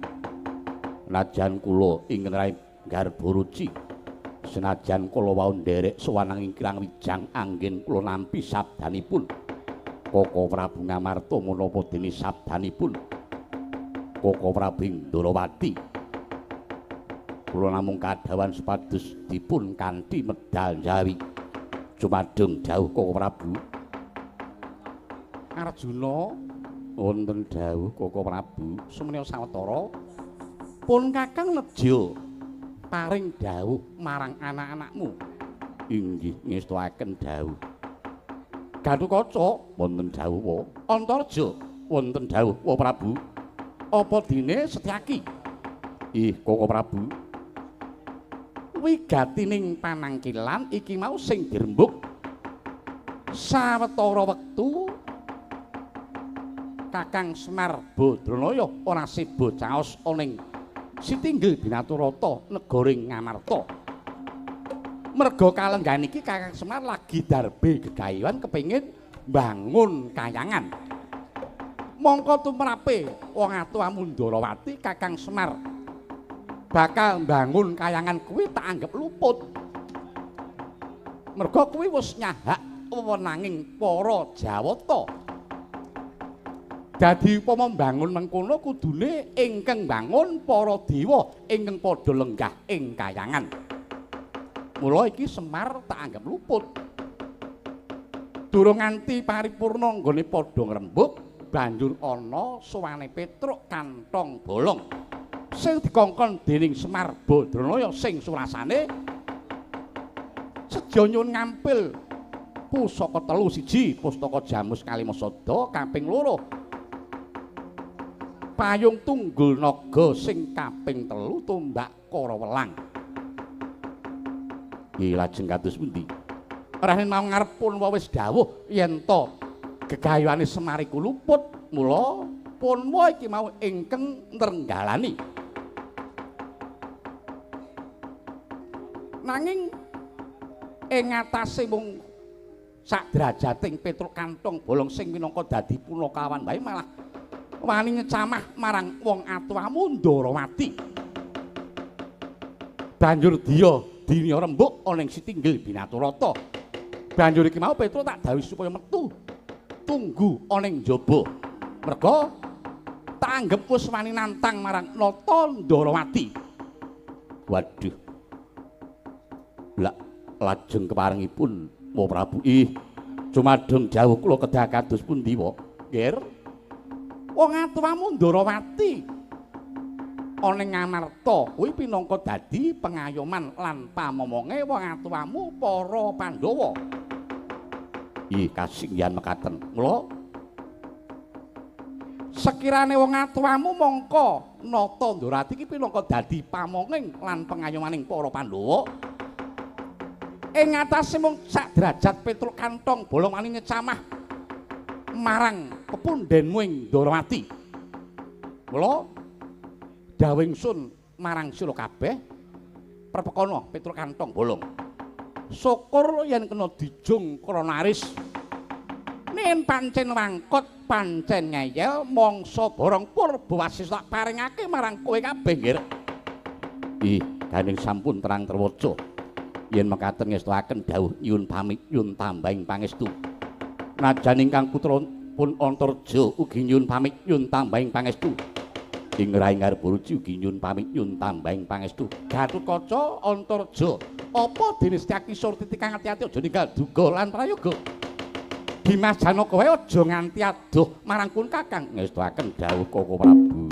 najan kula ingkang rai Garbaruci senajan kula wau nderek sawananging kirang wijang anggen kula nampi sabdanipun Koko Prabu Ngamarta menapa dene sabdanipun Koko Prabu Ndrawati kula namung kadhawan supados dipun kanthi medal jawi jumadung dawuh Koko Prabu Arjuna wonten dawuh Koko Prabu sumenya sawetara pun Kakang neja paring dawuh marang anak-anakmu inggih ngestuaken dawuh Gatotkaca wonten dawuh Antarja wonten dawuh Wa Prabu apa dene Setyaki ih Koko Prabu wigatining panangkilan iki mau sing dirembug sawetara wektu Kakang Semar Badranaya ora sibo caos oning Sitinggil Binaturata negaring Ngamarta. Merga kalenggan iki Kakang Semar lagi darbe gegayuhan kepengin bangun kayangan. Mongko tumrape wong atuh Ndrawati Kakang Semar bakal bangun kayangan kuwi tak anggap luput. Merga kuwi wis nyahak wewenanging para Jawata. Dadi upama mbangun mengkono kudune ingkang bangun para dewa ingkang padha lenggah ing kayangan. Mula iki Semar tak anggap luput. Durung nganti paripurna nggone padha ngrembug, banjur ana sowane Petruk kantong bolong. Sing dikongkon dening Semar Badranaya sing surasane sedya nyuwun ngampil pusaka 3 pustaka Jamus Kalimasada kaping 2. Payung Tunggul Naga sing kaping 3 tombak Karawelang. Iki lajeng kados pundi? Raden mau ngarepun wis dawuh yen to gegayuhane Semar iku luput, mula pun iki mau ingkang nrenggalani. Nanging ing atase mung sak drajating Petruk kantong bolong sing minangka dadi punakawan wae malah wani nyecamah marang wong atuwamu Ndrawati. Banjur dia dini rembug ana ing Sitinggil Binaturata. Banjur iki mau Petruk tak dawuh supaya metu tunggu ana ing njaba. Merga tak anggep wis wani nantang marang Nata Ndrawati. Waduh. Lah lajeng keparengipun Wa Prabu jumadeng dawuh kula kedah kados pundi wa? Nggih. Wong atuwamu Ndrawati ana ing Ngamarta kuwi pinangka dadi pengayoman lan pamomonge wong atuwamu para Pandhawa. Ih kasinggihan mekaten. Mula sekirane wong atuwamu mongko Nata Ndrawati iki pinangka dadi pamonging lan pengayomaning para Pandhawa. Ing atase mung sak derajat Petruk kantong bolong wani nyecamah marang pepundhenmu ing Ndrawati. Mula dawuh ingsun marang sira kabeh prepekana Petruk kantong bolong. Syukur yen kena dijung krana aris. Nen pancen wangkot pancen ngeyel mangsa borong purba wasis tak paringake marang kowe kabeh nggih. Ih, ganing sampun terang terwaca. Yen mekaten ngestuaken dawuh nyuwun pamit nyuwun tambahing pangestu. Najan ingkang putra pun Antarja ugi nyuwun pamit nyuwun tambahing pangestu. ing raing ngarep Boruji ugi nyun pamit nyun tambahing pangestu Gatotkaca Antareja apa dene Setyaki Surtiti kang ati-ati aja ninggal duga lan prayoga Dimas Janaka wae aja nganti adoh marang kun Kakang ngestuaken dawuh Koko Prabu.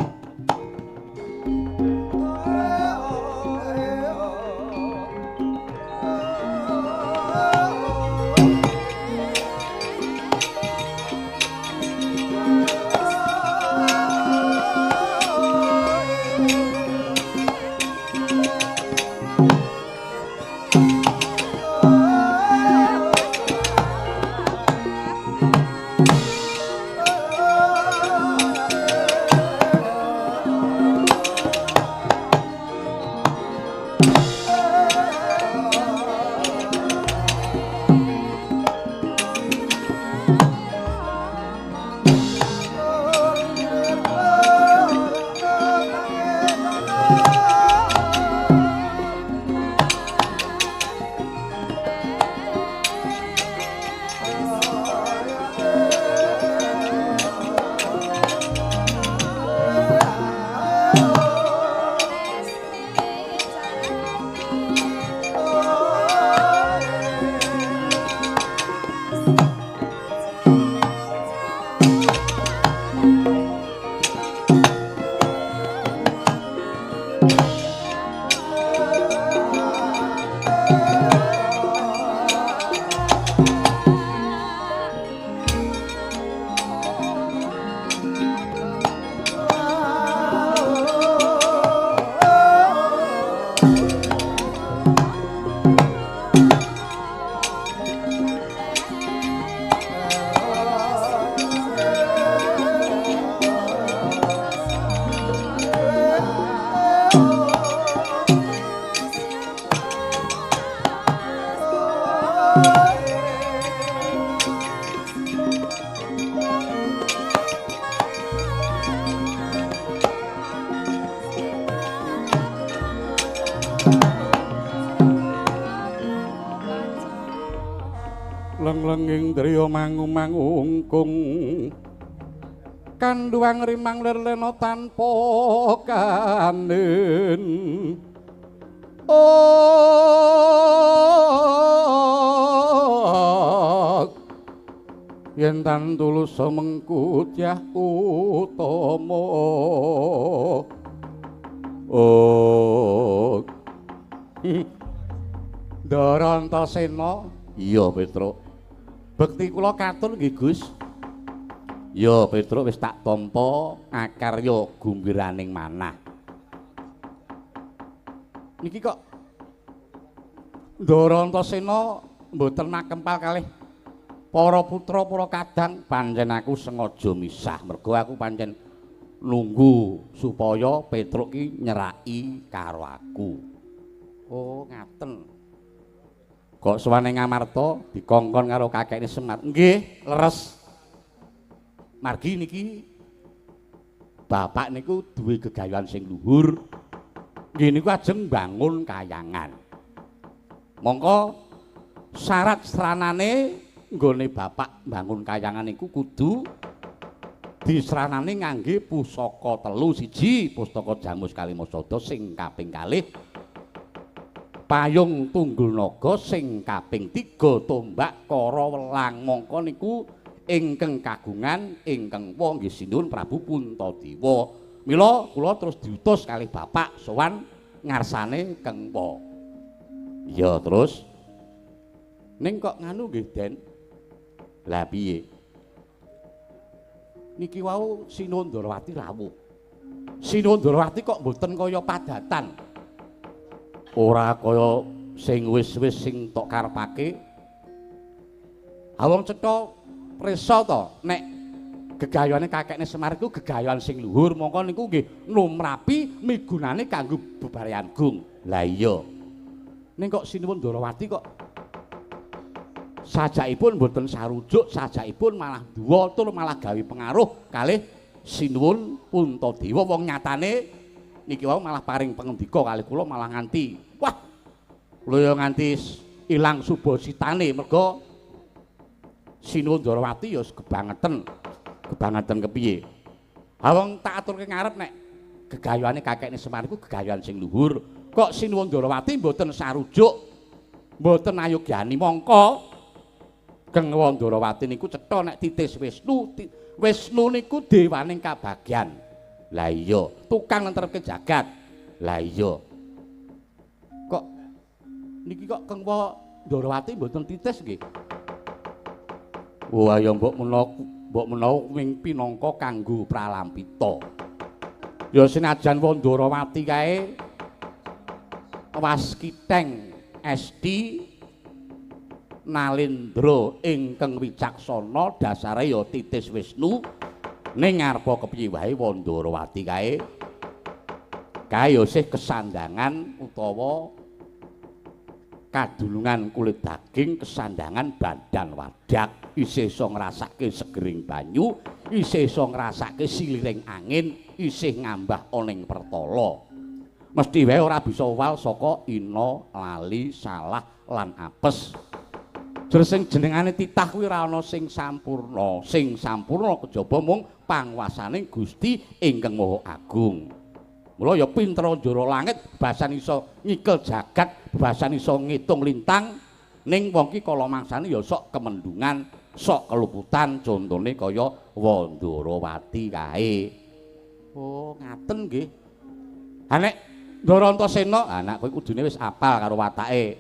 Lenglenging driya mangu-mangungkung kanduang rimang lerlena tanpa kanen yen tan tulus mengku dyah utama Darantasena iya Petruk bekti kula katur nggih Gus. Ya Petruk wis tak tampa akarya gumbiraning manah. Niki kok Darantasena mboten makempal kalih para putra para kadang pancen aku sengaja misah mergo aku pancen nunggu supaya Petruk ki nyeraki karo aku. Oh ngaten. Kok suwane Ngamarta dikongkon karo kakekne Semar. Nggih, leres. Margi niki bapak niku duwe gegayuhan sing luhur. Nggih niku ajeng bangun kayangan. Mongko syarat seranane nggone bapak bangun kayangan niku kudu disranani ngangge pusaka 3 siji pustaka Jamus Kalimasada sing kaping 2 payung tunggul naga sing kaping 3 tombak kara welang mongko niku ingkang kagungan ingkang wa nggih sinuwun Prabu Puntadewa. Mila kula terus diutus kalih bapak sowan ngarsane Kengpa. Ya terus ning kok nganu nggih Den. Lah piye? Niki wau Sinuwun Ndarawati rawuh. Sinuwun Ndarawati kok mboten kaya padatan. Ora kaya sing wis-wis sing tok karepake. Awong cetha prisa to nek gegayuhane kakekne Semar iku gegayuhan sing luhur mongko niku nggih numrapi migunani kanggo bebarean agung. Lah iya. Ning kok Sinuwun Ndarawati kok sajakipun mboten sarujuk, sajakipun malah duwa tur malah gawe pengaruh kalih Sinuwun Puntadewa wong nyatane niki wau malah paring pangendika kalih kula malah nganti wah kula ya nganti ilang subasitane merga Sinuwun Ndarawati ya kebangetan kepiye. Ha wong tak aturke ngarep nek gegayuhane kakekne Semar iku gegayuhan sing luhur. Kok Sinuwun Ndarawati mboten sarujuk, mboten ayogyani mongko Geng Ndarawati niku cetha nek titis Wisnu. Wisnu niku dewaning kabagyan. Lah iya, tukang nentrepke jagat. Lah iya. Kok niki kok Geng Ndarawati mboten titis nggih? Wah ya mbok menawa wing pinangka kanggo pralampita. Ya senajan Ndarawati kae waskiteng Esti Nalendra ingkang wicaksana dasare ya titis Wisnu ning ngarepa kepiye wae Ndarawati kae ya isih kesandangan utawa kadulungan kulit daging, kesandangan badan wadak, isih iso ngrasake segering banyu, isih iso ngrasake siliring angin, isih ngambah oning pertala. Mesti wae ora bisa wal saka ina, lali, salah lan apes. Jer sing jenengane titah kuwi ora ana sing sampurna. Sing sampurna kejaba mung panguwasaning Gusti ingkang Maha Agung. Mula ya pinter njara langit, basan iso nyikel jagat, basan iso ngitung lintang. Ning wong ki kala mangsane ya sok kemendungan, sok keluputan, contone kaya Ndarawati kae. Oh, ngaten nggih. Ha nek Ndara Antasena, anak kowe kudune wis apal karo watake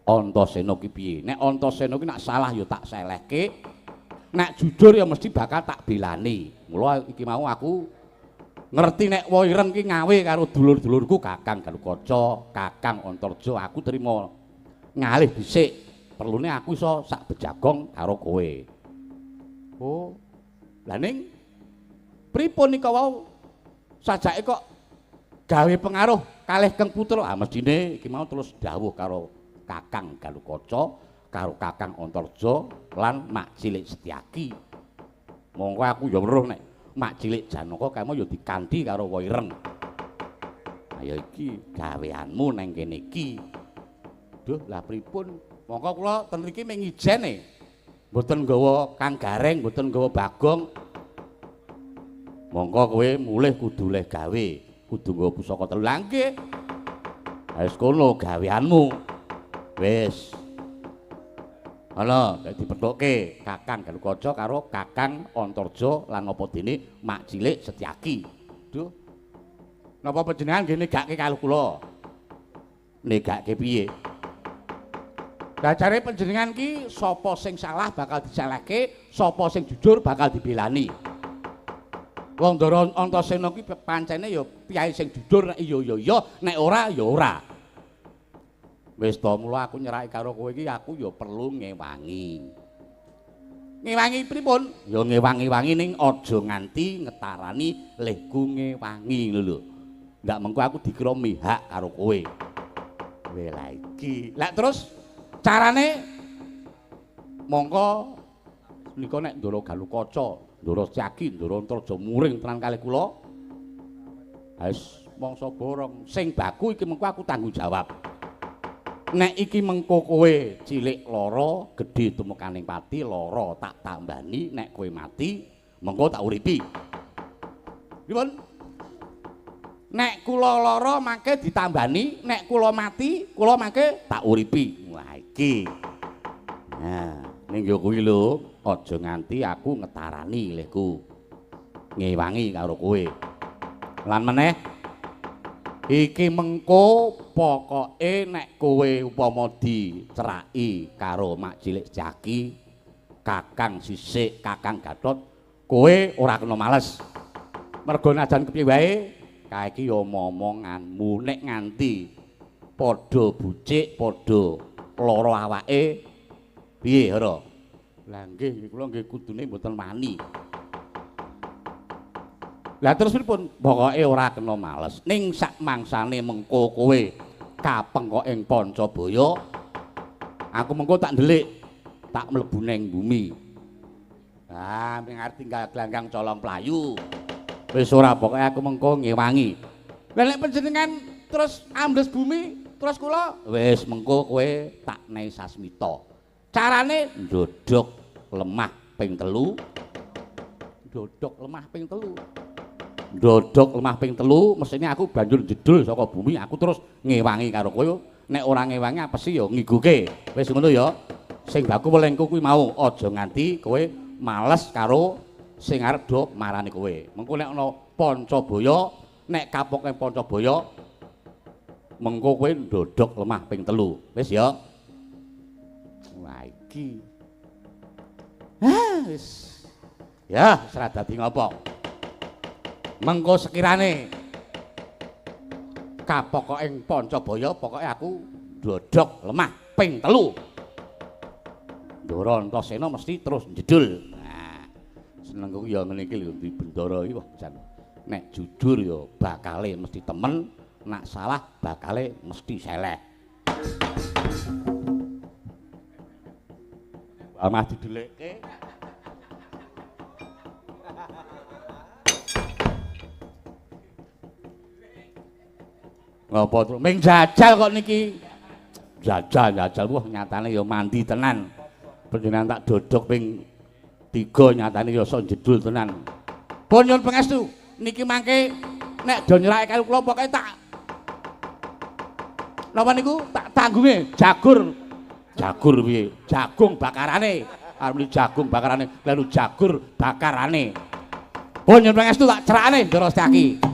Antasena ki piye. Nek Antasena ki nak salah ya tak selehke. Nek jujur ya mesti bakal tak belani. Mula iki mau aku ngerti nek Wa Ireng ki ngawe karo dulur-dulurku Kakang Galukaca, Kakang Antarja, aku trima ngalih dhisik. Perlune aku iso sak bejagong karo kowe. Oh. Lah ning pripun nika wau sajake kok gawe pengaruh kalih Kang Putra? Ah mestine iki mau terus dawuh karo Kakang Galukaca, karo Kakang Antarja lan Mak Cilik Setyaki. Monggo aku ya weruh nek Mak Cilik Janaka kemo ya dikanthi karo Wa Ireng. Ayo iki gaweanmu nang kene iki. Duh, lah pripun? Monggo kula ten mriki mung ijene. Mboten nggawa Kang Gareng, mboten nggawa Bagong. Monggo kowe mulih kudu leh gawe, kudu nggawa pusaka telu. Lah nggih. Wis kono gaweanmu. Wis. Ana dadi pethuke Kakang Galukaca karo Kakang Antarja lan apa dene Mak Cilik Setyaki. Duh. Napa panjenengan nggih negake kalu kula? Negake piye? Lah jare panjenengan ki sapa sing salah bakal disalahke, sapa sing jujur bakal dibelani. Wong Ndara Antasena ki pancene ya piyai sing jujur, nek iya ya iya, nek ora ya ora. Wis to, mula aku nyeraki karo kowe iki aku ya perlu ngewangi. Ngewangi pripun? Ya ngewangi-wangi ning aja nganti ngetarani lehku ngewangi lho. Ndak mengko aku dikira mihak karo kowe. Kowe lha iki. Lah terus carane mongko nika nek Ndara Galukaca, Ndara Setyaki, Ndara Antarja muring tenan kalih kula. Wis mangsa borong sing baku iki mengko aku tanggung jawab. Nek iki mengko kowe cilik lara, gedhe tumekaning pati lara tak tambani, nek kowe mati mengko tak uripi. Pripun? Nek kula lara mangke ditambani, nek kula mati kula mangke tak uripi. Wah iki. Nah, ning yo kuwi lho, aja nganti aku ngetarani lehku. Ngewangi karo kowe. Lan meneh iki mengko pokoke nek kowe upama diceraki karo Mak Cilik Setyaki, Kakang Sisik, Kakang Gatot, kowe ora kena males. Mergo najan kepiye wae, kae iki ya momonganmu nek nganti padha bucik, padha lara awake. Piye, Hara? Lah nggih, kula nggih kudune mboten wani. Lah terus pripun? Pokoke ora kena males. Ning sak mangsane mengko kowe kapengkok ing Pancabaya, aku mengko tak ndelik, tak mlebu ning bumi. Ah, ming arep tinggal glanggang colong playu. Wis ora pokoke aku mengko ngewangi. Lah nek panjenengan terus ambles bumi, terus kula wis mengko kowe tak nehi sasmita. Carane ndodhok lemah ping 3. Ndodhok lemah ping 3. ndodok lemah ping 3 mesine aku banjur jedul saka bumi aku terus ngewangi karo kowe nek ora ngewangi apesi ya ngiguke wis ngono ya sing baku welengku kuwi mau aja nganti kowe males karo sing arep do marani kowe mengko nek ana Pancabaya nek kapoke Pancabaya mengko kowe ndodok lemah ping 3 wis ya wah iki wis ya wis ra dadi ngopo mengko sekirane kapok ing Pancabaya pokoke aku ndodok lemah ping 3 Ndara Antasena mesti terus njedul nah senengku ya ngene iki lho di Bendara iki wah jan nek jujur ya bakale mesti temen nek salah bakale mesti seleh amah didelekke ngapa terus ming jajal kok niki jajal wah nyatane ya mandi tenan panjenengan tak dodok ping 3 nyatane ya sok jedul tenan pun nyuwun pangestu niki mangke nek do nyerake karo kula pokoke tak napa niku tak tanggunge jagur piye jagung bakarane arep jagung bakarane lalu jagur bakarane pun nyuwun pangestu tak cerakane Ndara Setyaki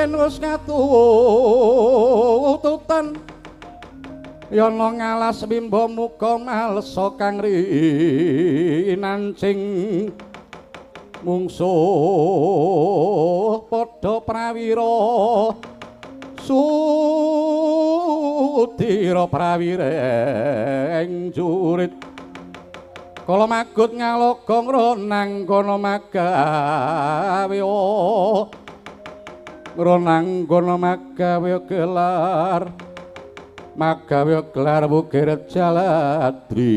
yen wis ngatututan yana ngalas bimba muga malesa kang rinancing mungsuh padha prawira sutira prawireng jurit kala magut ngalogong ronang kono magawe ronang kono magawe gelar bukir jaladri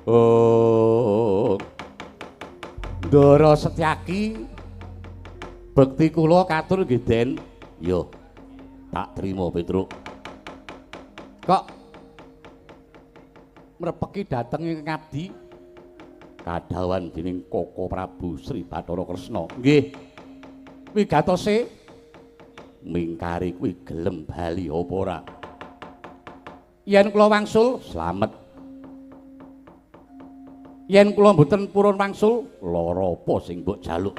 oh Ndara Setyaki bekti kula katur nggih Den yo tak trima Petruk kok mrepeki dhateng ing ngabdi kadhawan dening Koko Prabu Sri Bathara Kresna nggih wigatose mingkari kuwi gelem bali apa ora yen kula wangsul slamet yen kula mboten purun wangsul lara apa sing mbok jaluk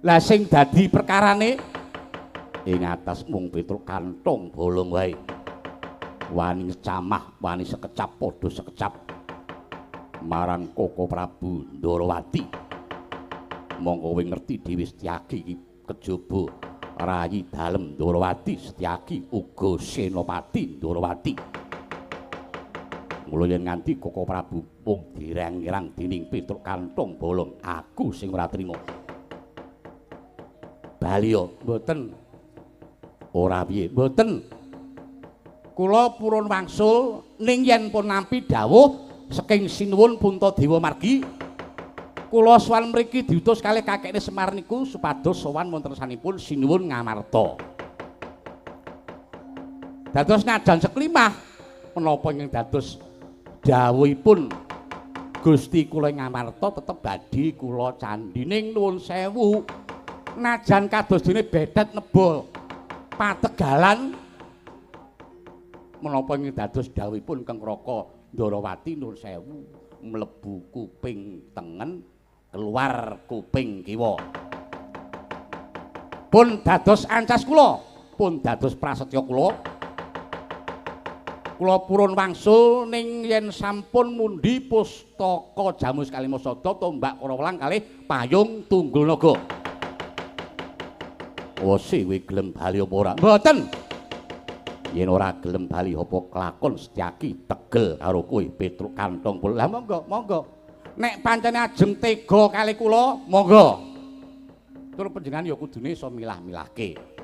lah sing dadi perkarane ing atas mung Petruk kantong bolong wae wani camah wani sekecap padha sekecap marang Koko Prabu Ndarawati monggo kowe ngerti dhewe Setyaki iki kejaba rayi dalem Ndarawati Setyaki uga Senopati Ndarawati mula yen nganti Koko Prabu mung dirang-irang dening Petruk kantong bolong aku sing ora trima bali yo mboten ora piye mboten kula purun wangsul ning yen pun nampi dawuh saking sinuwun Puntadewa margi kula sowan mriki diutus kalih kakekne Semar niku supados sowan wonten sanipun sinuwun ngamarta dados najan seklimah menapa ing dados dawuhipun Gusti kula ngamarta tetep badhe kula candhining nuwun sewu najan kados dene bedet nebol pategalan menapa ing dados dawuhipun Kang Raka Ndarawati nuwun sewu mlebu kuping tengen keluar kuping kiwa pun dados ancas kula pun dados prasetya kula Kula purun wangsul ning yen sampun mundi pustaka Jamus Kalimasada tombak Karawelang kalih payung Tunggul Naga. Wose kowe gelem bali apa ora? Mboten. Yen ora gelem bali apa kelakon Setyaki tegel karo kowe Petruk kantong pul. Lah monggo, monggo. Nek pancene ajeng tega kali kula, monggo. Tur panjenengan ya kudune iso milah-milahke.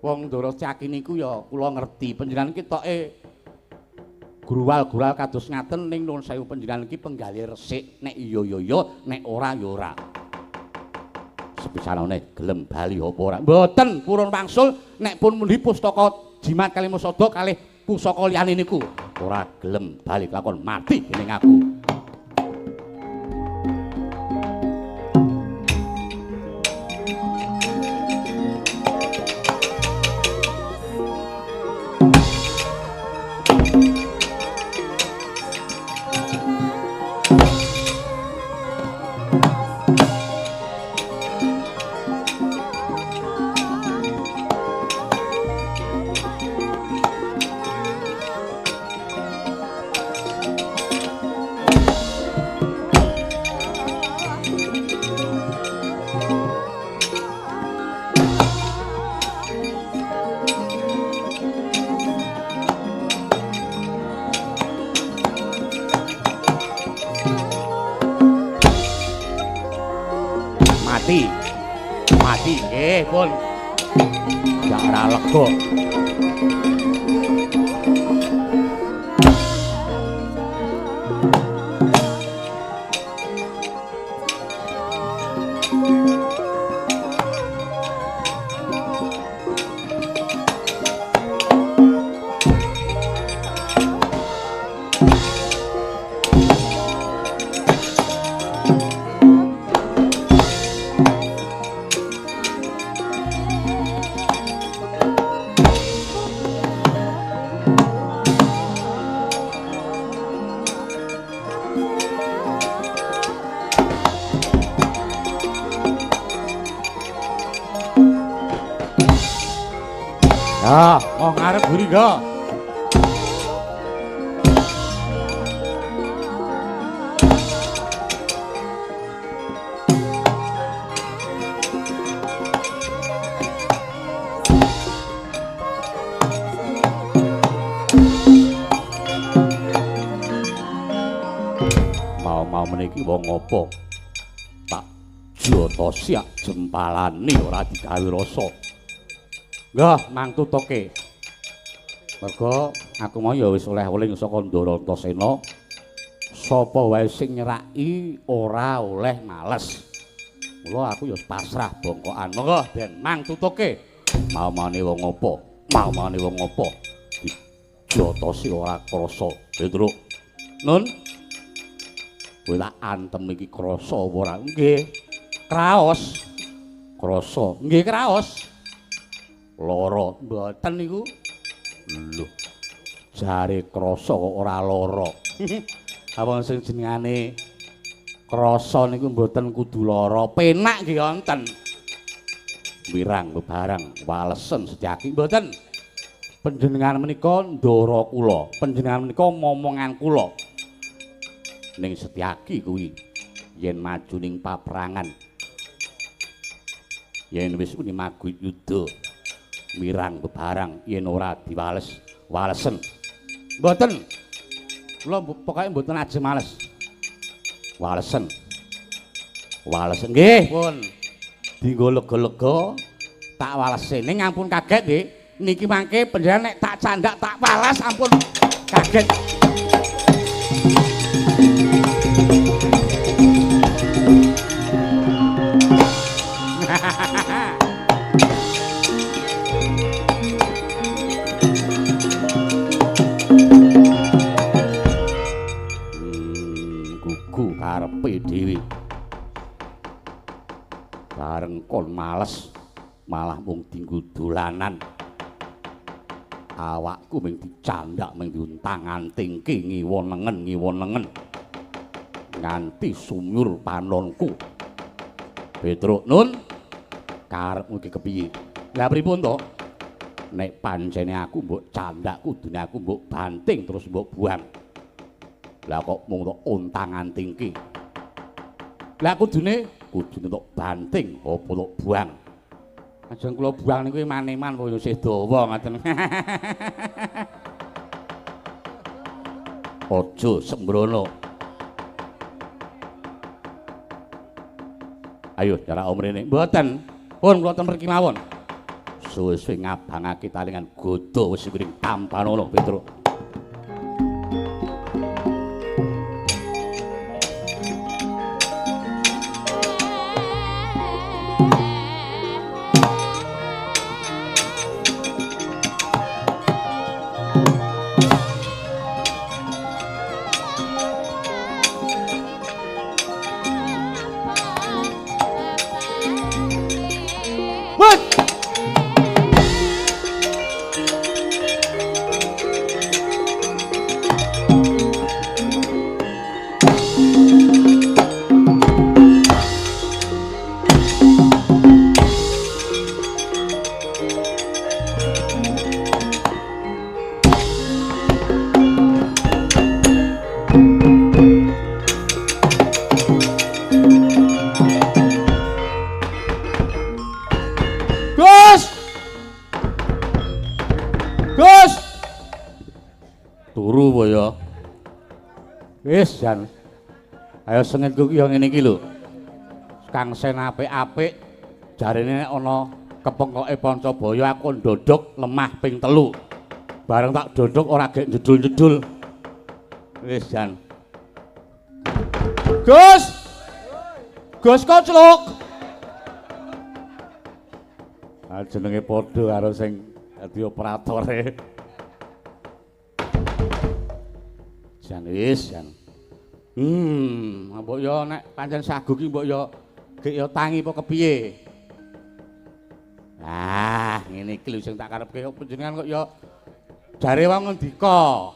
Wong Ndara Setyaki niku ya kula ngerti panjenengan ketoke gruwal-gruwal kados ngaten ning nuwun sewu panjenengan iki penggalih resik nek iya ya ya nek ora ya ora. Sepisanane gelem bali apa ora? Mboten purun wangsul nek pun mundi pustaka Jimat Kalimasada kalih pusaka liyane niku ora gelem bali lakon mati dening aku. Mati nggih pun ya ora lega. Ya, oh ngarep Buringga. Mau meniki wong apa? Tak jata siak jempalane ora digawe rasa. Nggih, Mang Tutuke. Mergo aku mau ya wis oleh-oleh saka Ndara Antasena. Sapa wae sing nyeraki ora oleh males. Mula aku ya pasrah bongkokan. Monggo Den Mang Tutuke. Mau-maune wong apa? Mau-maune wong apa? Dijatosi ora krasa. Petruk. Nun. Kowe tak antem iki krasa apa ora? Nggih. Kraos. Krasa. Nggih kraos. Lara mboten niku. Lho. Jare krasa kok ora lara. Apa sing jenengane krasa niku mboten kudu lara, penak nggih wonten. Wirang bebarang walesen Setyaki mboten. Panjenengan menika ndara kula, panjenengan menika momongan kula. Ning Setyaki kuwi yen maju ning paperangan. Yen wis muni maguyut yuda. Mirang bebarang yen ora diwales walesen mboten kula pokoke mboten ajeng males walesen nggih pun dinggo lega-lega tak walese ning ampun kaget nggih niki mangke panjenengan nek tak candak tak walas ampun kaget. Karepe dhewe bareng kon males malah mung dienggo dolanan awakku mung dicandak mung diuntang-antingke ngiwon-nengen nganti sumur panonku. Petruk Nun karepmu iki kepiye? Lah pripun to? nek pancene aku mbok candak kudune aku mbok banting terus mbok buang. Lah kok mung tok ontang-antingke. Lah kudune tok banting apa tok buang. Ajeng kula buang niku maneman kaya isih dawa ngoten. Aja sembrono. Ayo jarak omrene. Mboten. Pun kula ten mriki mawon. Suwe-suwe ngabangake talingan godho wis kuring tampanono Petruk. Wis jan. Ayo sengitku ki yo ngene iki lho. Kang Sen apik-apik jarene nek ana kepengkoke Pancabaya aku ndodhok lemah ping 3. Bareng tak dodhok ora gek jedul-jedul. Wis jan. Gus. Gus kok celuk. Ah jenenge padha karo sing dadi operatore. Jan wis jan. Mbok yo nek pancen sagu ki mbok yo gek yo tangi apa kepiye? Ah, ngene iki lho sing tak karepke kok panjenengan kok yo jare wong ngendika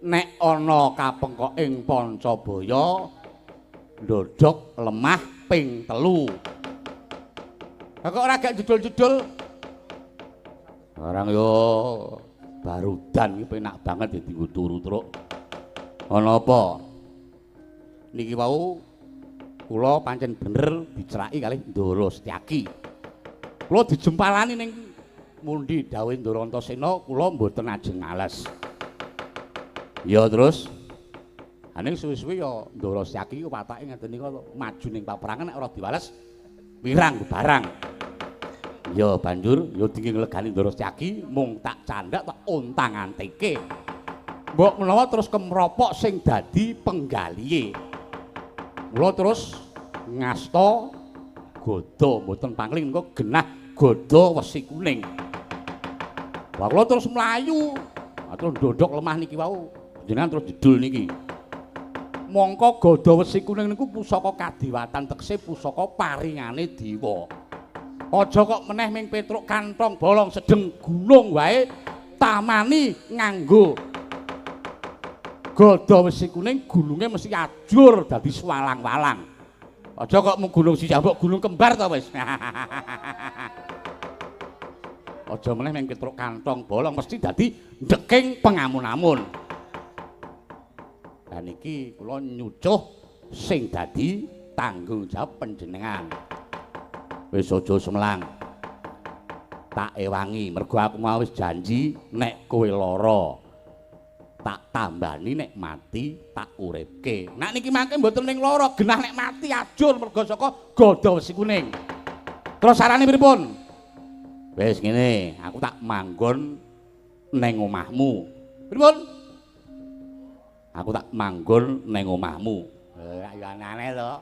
nek ana kapengkoking Pancabaya ndodhok lemah ping 3. Lah kok ora gak jedul-jedul? Barang yo barudan iki penak banget dadi turu truk. Ana apa? Niki wau kula pancen bener diceraki kalih Ndara Setyaki. Kula dijempalani ning mundi dawuh Ndara Antasena kula mboten ajeng ngales. Ya terus ning suwe-suwe ya Ndara Setyaki ku patake ngeten nika maju ning paperangan nek ora diwales wirang barang. Ya banjur ya dingin nglegani Ndara Setyaki mung tak candak tak ontang-antike. Mbok menawa terus kemropok sing dadi penggalihe. Mula terus ngasta godha mboten pangling engko genah godha wesi kuning. Lah kula terus mlayu. Terus ndodhok lemah niki wau. Jenengan terus jedul niki. Mongko godha wesi kuning niku pusaka kadiwatan tekse pusaka paringane dewa. Aja kok meneh ming Petruk kantong bolong sedeng gunung wae tamani nganggo godha wesi kuning gununge mesti ajur dadi swalang-walang. Aja kok mung gunung sijambok gunung kembar to wis. Aja meneh ming Petruk kantong bolong mesti dadi ndeking pengamun-amun. Lah niki kula nyucuh sing dadi tanggung jawab panjenengan. Wis aja semlang. Tak ewangi mergo aku mau wis janji nek kowe lara tak tambani nek mati tak uripke. Nek niki mangke mboten ning lara, genah nek mati ajur mergo saka godha wesi kuning. Terus sarane pripun? Wis ngene, aku tak manggon ning omahmu. Pripun? Aku tak manggon ning omahmu. Ayo aneh-aneh to.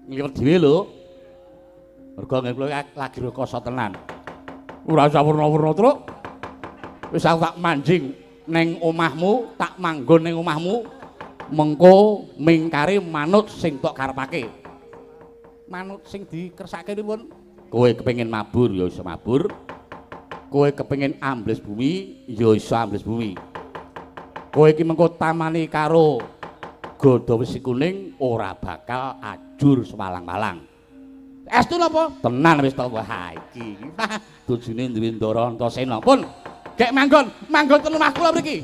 Ngliwet dhewe lho. Mergo kula lagi rekoso tenan. Ora usah werna-werna truk. Wis aku tak manjing ning omahmu, tak manggon ning omahmu, mengko mingkari manut sing tok karepake. Manut sing dikersake pripun? Kowe kepengin mabur ya iso mabur. Kowe kepengin ambles bumi ya iso ambles bumi. Kowe iki mengko tamani karo godha wesi kuning ora bakal ajur sewalang-walang. Estu napa? Tenan wis to wah iki. Tujune duwe Ndara Antasena. Pun gek manggon ten omah kula mriki.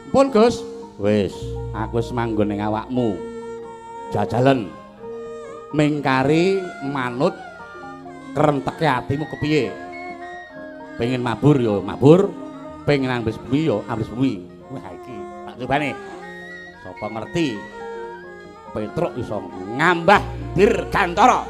Pun Gus, wis aku wis manggon ning awakmu. Jajalen mingkari manut krenteke atimu kepiye? Pengen mabur ya mabur, pengen ambis bumi ya ambis bumi. Wah iki tak cobane. Sapa ngerti Petruk iso ngambah Dirgantara.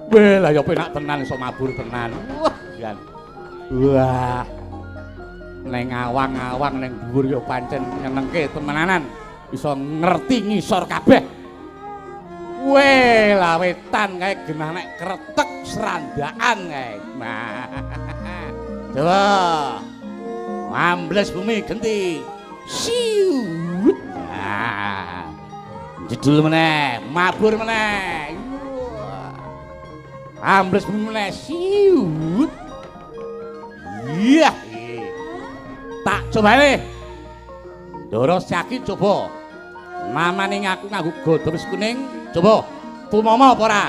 Wela yo penak tenan iso mabur tenan. Wah, jan. Wah. Neng awang-awang neng dhuwur yo pancen nyenengke temenanan. Iso ngerti ngisor kabeh. Wela wetan kae genah nek kretek serandaan kae. Nah. Coba. Ambles bumi genti. Siut. Nah. Jedul meneh, mabur meneh. Ambles meneh siut. Iya. Tak cobane. Ndara Syaki coba. Mamane ngaku nganggo godho wis kuning. Coba. Tumama apa ora?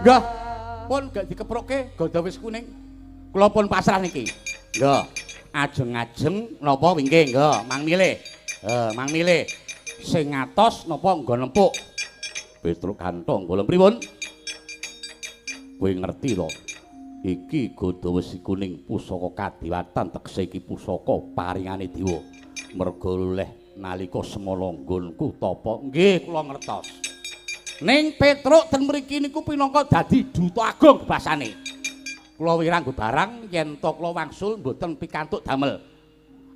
Nggih, pun gak dikeprokke godho wis kuning. Kula pun pasrah niki. Nggih, ajeng-ajeng napa wingking, nggih, mang milih. Mang milih sing ngatos napa nggon empuk. Petruk kantong golem pripun? Kowe ngerti to? Iki godho wesi kuning pusaka kadiwatan tegese iki pusaka paringane dewa. Merga oleh nalika semana nggonku tapa. Nggih, kula ngertos. Ning Petruk ten mriki niku pinangka dadi duta agung basane. Kula wirang barang yen to kula wangsul mboten pikantuk damel.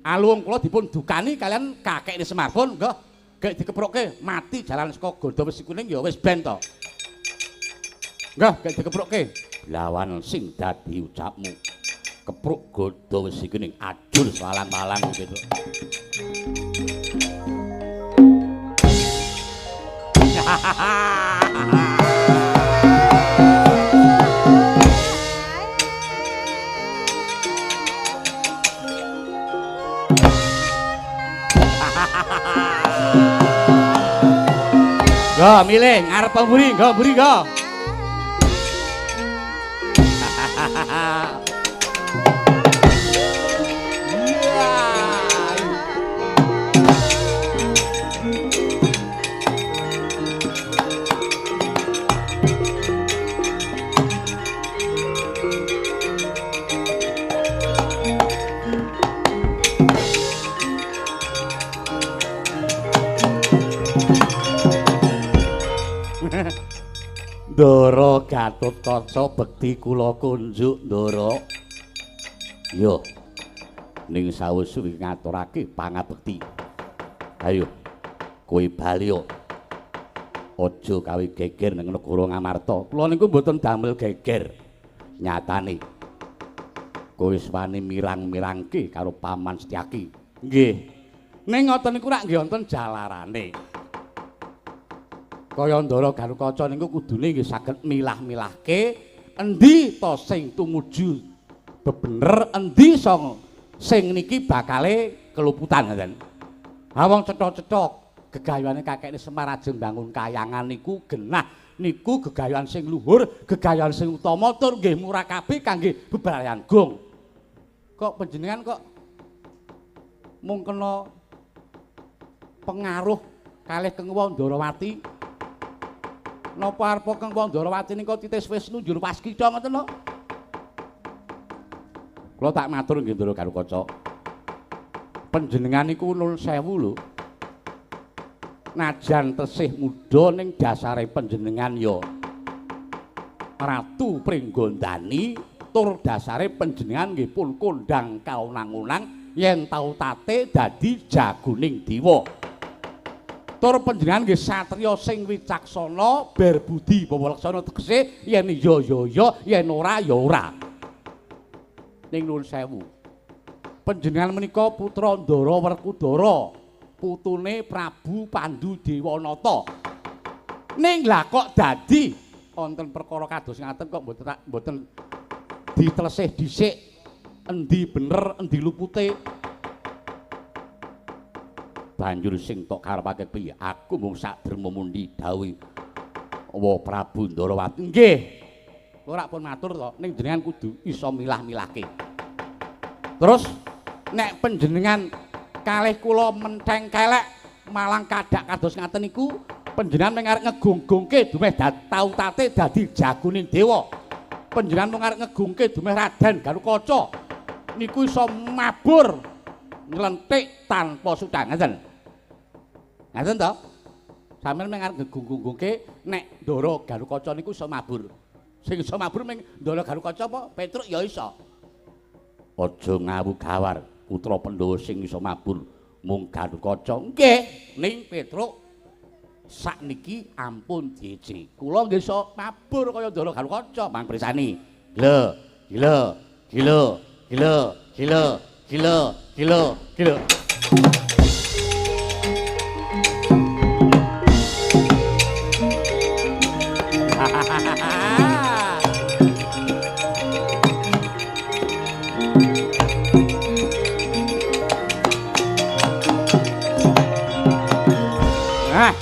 Alung kula dipun dukani kalian kakekne Semar pun nggih gek dikeprokke mati jalan saka godho wesi kuning ya wis ben to. Nggih gek dikeprokke lawan sing dadi ucapmu. Kepruk godho wesi kuning ajul salang-malang gitu. Go milih ngarep mburi, go mburi go. Ndara Gatotkaca bekti kula kunjuk Ndara. Yo. Ning sawise ngaturake pangabekti. Ayo. Kowe bali yo. Aja kawe geger ning negara Ngamarta. Kula niku mboten damel geger. Nyatane. Kowe wis wani mirang-mirangke karo Paman Setyaki. Nggih. Ning ngoten niku rak nggih wonten jalarane. Kaya Ndara Gatotkaca niku kudune nggih saged milah-milahke endi to sing tumuju bebener, endi sing niki bakale keluputan ngoten. Ha wong cetha-cetha gegayane kakekne Semar ajeng bangun kayangan niku genah niku gegayan sing luhur, gegayan sing utama tur nggih murah kabeh kangge bebrayan gong. Kok panjenengan kok mung kena pengaruh kalih Kengwa Ndarawati? Napa arep Kang Pandharawati nika titis Wisnu njur waskita ngoten lho? Kula tak matur nggih Ndara Garukaca. Panjenengan niku nuwun sewu lho. Najan tesih muda ning dasare panjenengan ya Ratu Pringgondani tur dasare panjenengan nggih pun kondhang kaunang-unang yen tau tate dadi jagoning dewa. Tur panjenengan nggih satriya sing wicaksana berbudi bawa-laksana tegese yen iya ya ya yen ora ya ora. Ning nuwun sewu. Panjenengan menika putra Ndara Werkudara, putune Prabu Pandu Dewanata. Ning lah kok dadi wonten perkara kados ngaten kok mboten ditelesih dhisik endi bener endi lupute. Banjur sing tok karepake piye? Aku mung sak derma mundi dawuh wa Prabu Ndarawati. Nggih. Ora pun matur to, ning jenengan kudu iso milah-milahke. Terus nek panjenengan kalih kula mentheng kelek malang kadak kados ngaten niku panjenengan mung arep ngegunggungke dumeh tau tate dadi jagoning dewa. Panjenengan mung arep ngegungke dumeh Raden Garukaca niku iso mabur nglentik tanpa sudang ngaten. Ngaten to? Sampeyan mung arep ngegungke nek Ndara Garukaca niku iso mabur. Sing iso mabur mung Ndara Garukaca apa Petruk ya iso. Aja ngawu gawar, putra Pandhawa sing iso mabur mung Garukaca. Nggih, ning Petruk sakniki ampun diiji. Kula nggih iso mabur kaya Ndara Garukaca, Mang Prisani. Gila, gila, gila, gila, gila, gila, gila, gila.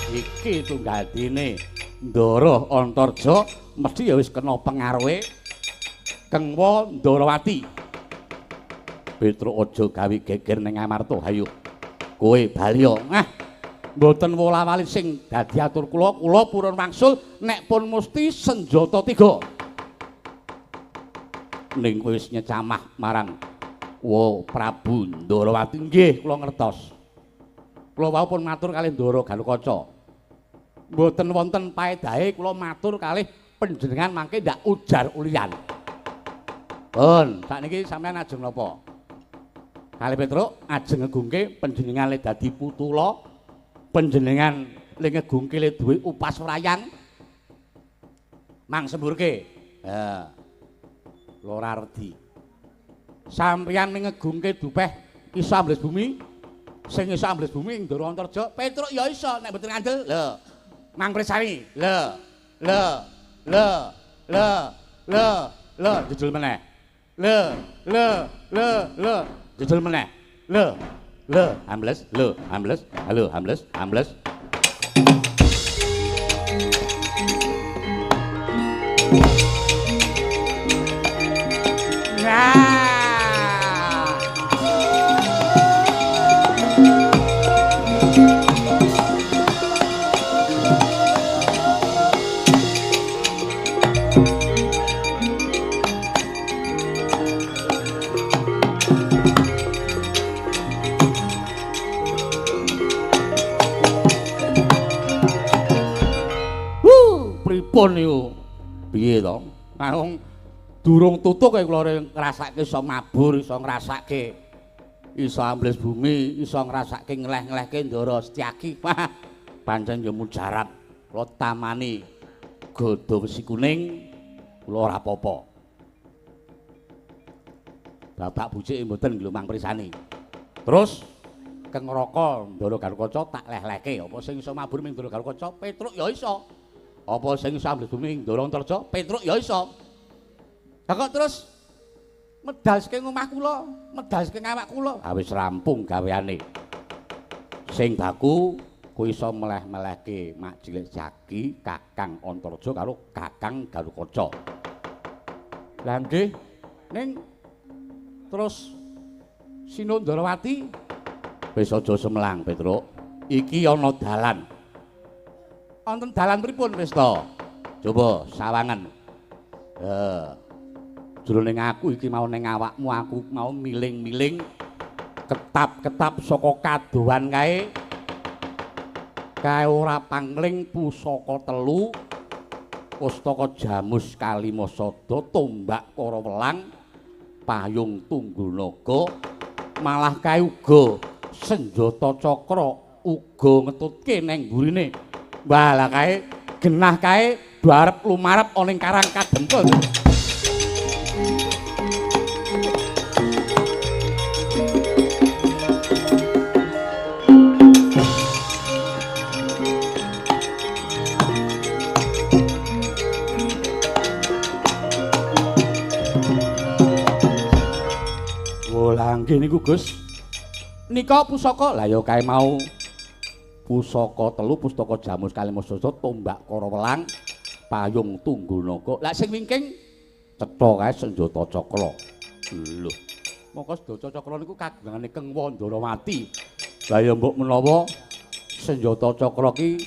Iki tunggal dene Ndara Antarja mesti ya wis kena pengaruhe Kengwa Ndarawati. Petruk aja gawe geger ning Amarta, hayo. Kowe bali yo. Mboten wola-wali sing dadi atur kula purun wangsul nek pun mesti senjata 3. Ning kowe wis nyecamah marang Prabu Ndarawati. Nggih, kula ngertos. Kula wau pun matur kalih Ndara Garukaca. Mboten wonten paedahe kula matur kalih panjenengan mangke ndak ujar ulian. Pun, sakniki sampeyan ajeng napa? Kalih Petruk ajeng ngegungke panjenengan le dadi putula, panjenengan le ngegungke le duwe upas wrayang. Mang semburke. Kula ora redi. Sampeyan ngegungke dupeh iso ambles bumi. Sing iso ambles bumi ing Ndara Antarja, Petruk ya iso nek mboten ngandel. Lho. Mang Prisani. Lho. Jujul meneh. Jujul meneh. Ambles. Halo, ambles. Pripun niku? Piye to? Wong durung tutuk kaya kula ngrasake iso mabur, iso ngrasake iso ambles bumi, iso ngrasake ngeleh-ngelehke Ndara Setyaki. Wah, pancen ya mujarab. Kula tamani gada wesi kuning, kula ora apa-apa. Bapak bucike mboten lho Mang Prisani. Terus Keng Raka Ndara Garukaca tak leh-lehke. Apa sing iso mabur ming Ndara Garukaca? Petruk ya iso. Apa sing iso ambles bumi Ndara Antarja? Petruk ya iso. Lah kok terus medalske ngomah kula, medalske ngawak kula. Ah wis rampung gaweane. Sing baku kuwi iso meleh-melehke Mak Cilik Jaki, Kakang Antarja karo Kakang Garukaca. Lah nggih, ning terus Sina Ndarawati wis aja semlang, Petruk. Iki ana dalan. Wonten dalan pripun, Resta? Coba sawangan. Jroning aku iki mau ning awakmu aku mau miling-miling ketap-ketap saka kadohan kae. Kae ora pangling pusaka telu Pustaka Jamus Kalimasada tombak para welang payung tunggul naga malah kae uga senjata cakra uga ngetutke neng gurine. Wah lah kae genah kae barep lumarep ana ing Karang Kadempel. Langge niku Gus. Nika pusaka. Lah ya kae mau pusaka telu Pustaka Jamus Kalimasada tombak para welang payung tunggul naga. Lah sing wingking cetha kae senjata cakra. Lho. Mongko senjata cakra niku kagungane Keng Wandrawati. Lah ya mbok menawa senjata cakra ki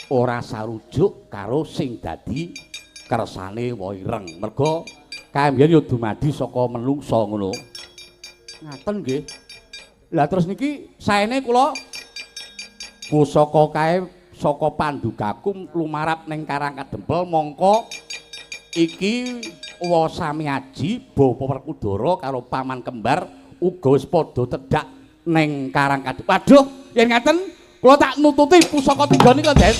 ora sarujuk karo sing dadi kersane Waireng. Merga kae mbiyen ya dumadi saka menungsa ngono. Ngaten nggih. Lah terus niki saene kula pusaka kae saka Pandugakum lumarap ning Karang Kadempel mongko iki wasami aji Bapa Werkudara karo paman kembar uga wis padha tedhak ning Karang Kadempel. Waduh, yen ngaten kula tak nututi pusaka tiga nika, Den.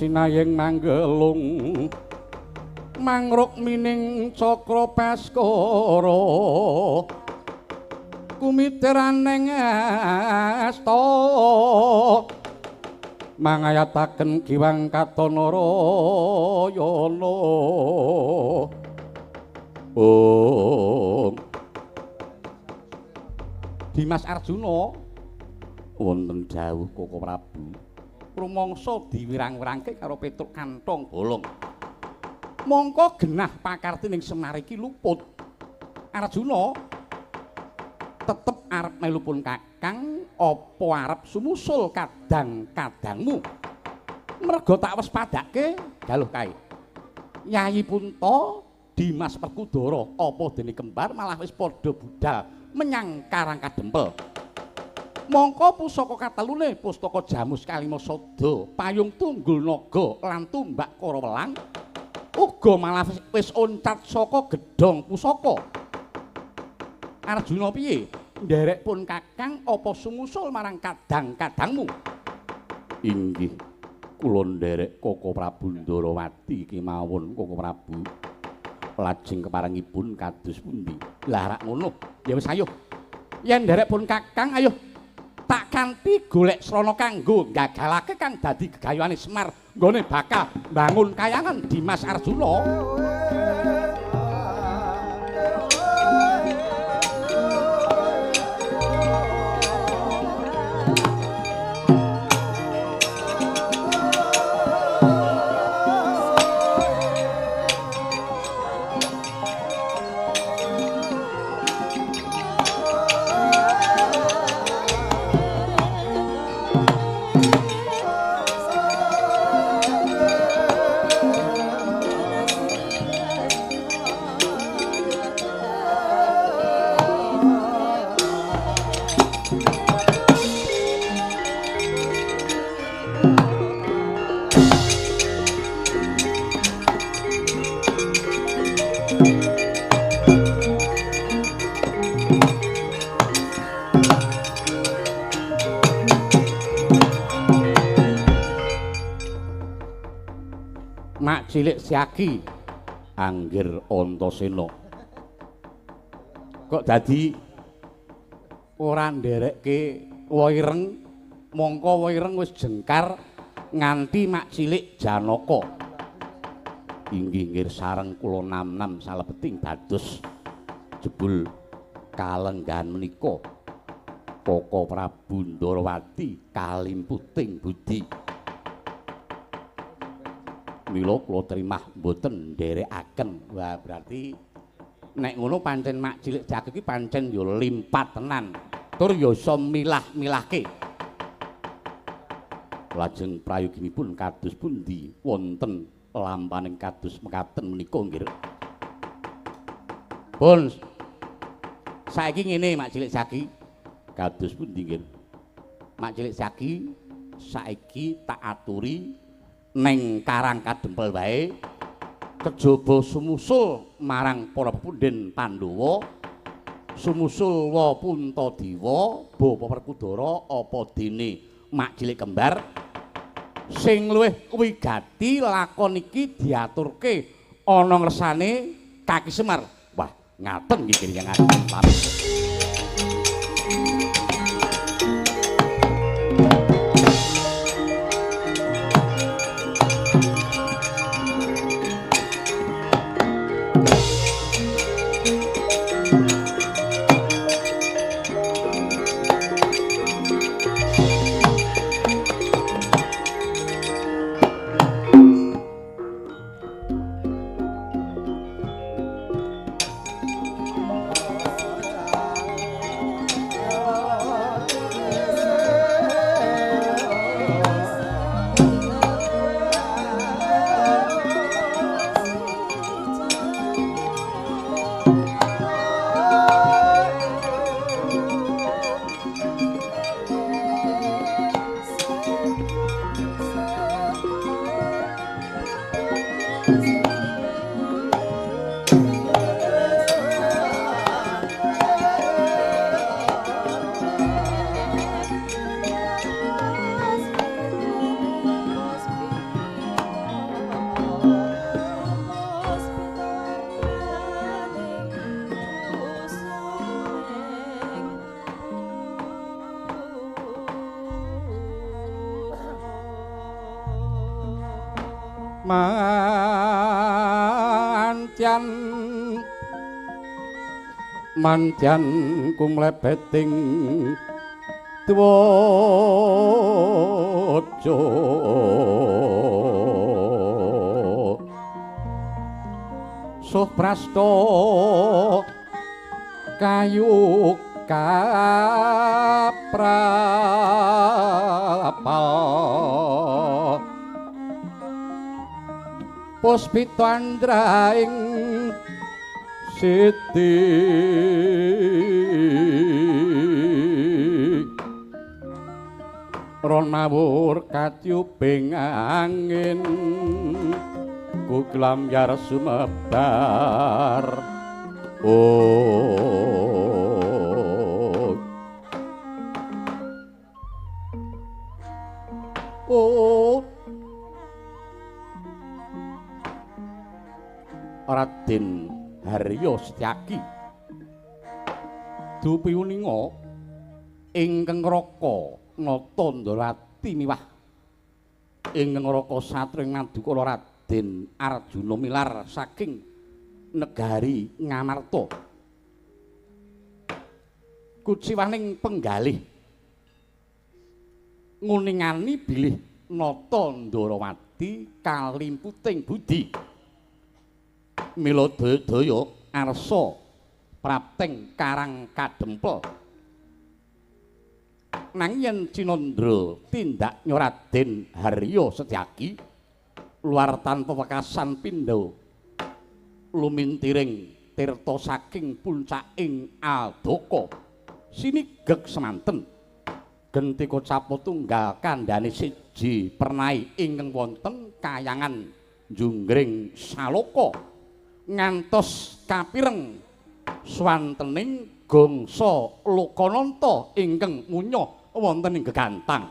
Sinayeng manggelung mangruk mining cakra Baskara kumiteraning asta mangayataken Giwang Katanarayana. Dimas Arjuna wonten dawuh Koko Prabu rumangsa diwirang-wirangke karo Petruk kantong bolong. Mongko genah pakarti ning Semar iki luput. Arjuna tetep arep melu pun Kakang apa arep sumusul kadang-kadangmu. Merga tak wis padake galuh kae. Yayi Punta Dimas Werkudara apa dene kembar malah wis padha budal menyang Karang Kadempel. Mongko pusaka katelune Pustaka Jamus Kalimasada payung tunggul naga lan tumbak para welang uga malah wis oncat saka gedhong pusaka. Arjuna piye nderek pun Kakang apa sumusul marang kadang-kadangmu? Inggih kula nderek Koko Prabu Ndarawati kemawon Koko Prabu. Lajeng keparengipun kados pundi? Lah rak ngono ya wis ayo yen nderek pun Kakang ayo tak kanthi golek srana kanggo gagalake kang dadi gegayuhane Semar nggone bakal bangun kayangan Dimas Arjuna. Mak cilik Siaki Anggir Antasena. Kok dadi ora nderekke Waireng, mongko Waireng wis jengkar nganti mak cilik Janaka. Inggih nggih sareng kula nam-nam salebeting dados jebul kalenggahan menika Koko Prabu Ndarawati kalimputing budi. Mila kula trimah mboten nderekaken. Wah berarti nek ngono pancen mak cilik Siaki iki pancen ya limpat tenan. Tur ya iso milah-milahke. Lajeng prayoginipun kados pundi wonten lampaning kados mekaten menika nggih. Pun saiki ngene mak cilik Siaki kados pundi nggih. Mak cilik Siaki saiki tak aturi neng Karang Kadempel wae kejaba sumusul marang para pepundhen Pandhawa, sumusul wa Puntadewa, Bapa Werkudara apa dene mak cilik kembar sing luwih wigati lakon iki diaturke ana ngersane Kaki Semar. Wah, ngaten nggih kira ngaten. Mantyan kumlebeting dwaja Suprasta kayu kaprapal Puspita andraing Siti ron mawur katyubing angin kuklam yar sumebar oh Raden Harya Setyaki Dupiuninga ingkang raka nata Ndarawati miwah ingkang raka satring ngadukala Raden Arjuna milar saking negari Ngamarta kuciwaning penggalih nguningani bilih nata Ndarawati kalimputing budi mila daya arsa prapting Karang Kadempel nanging yen Cinandra tindak Raden Harya Setyaki luar tanpa wekasan pindha lumintiring tirta saking puncaking Aldaka sinigeg semanten genti kocapa tunggal kandhane siji pernai ingkang wonten kayangan Junggring Saloka ngantos kapireng swantening gangsa Lokananta ingkang munya wonten ing gegantang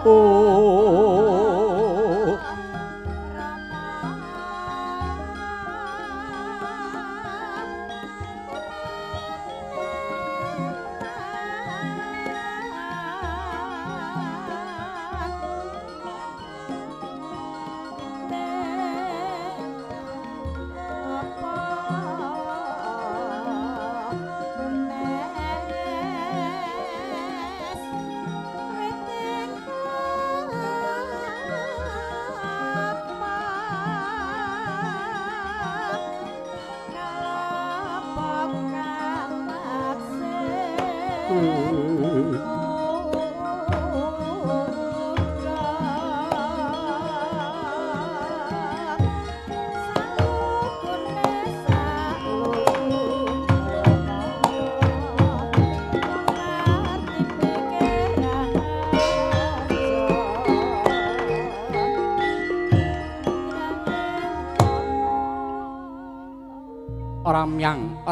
Oh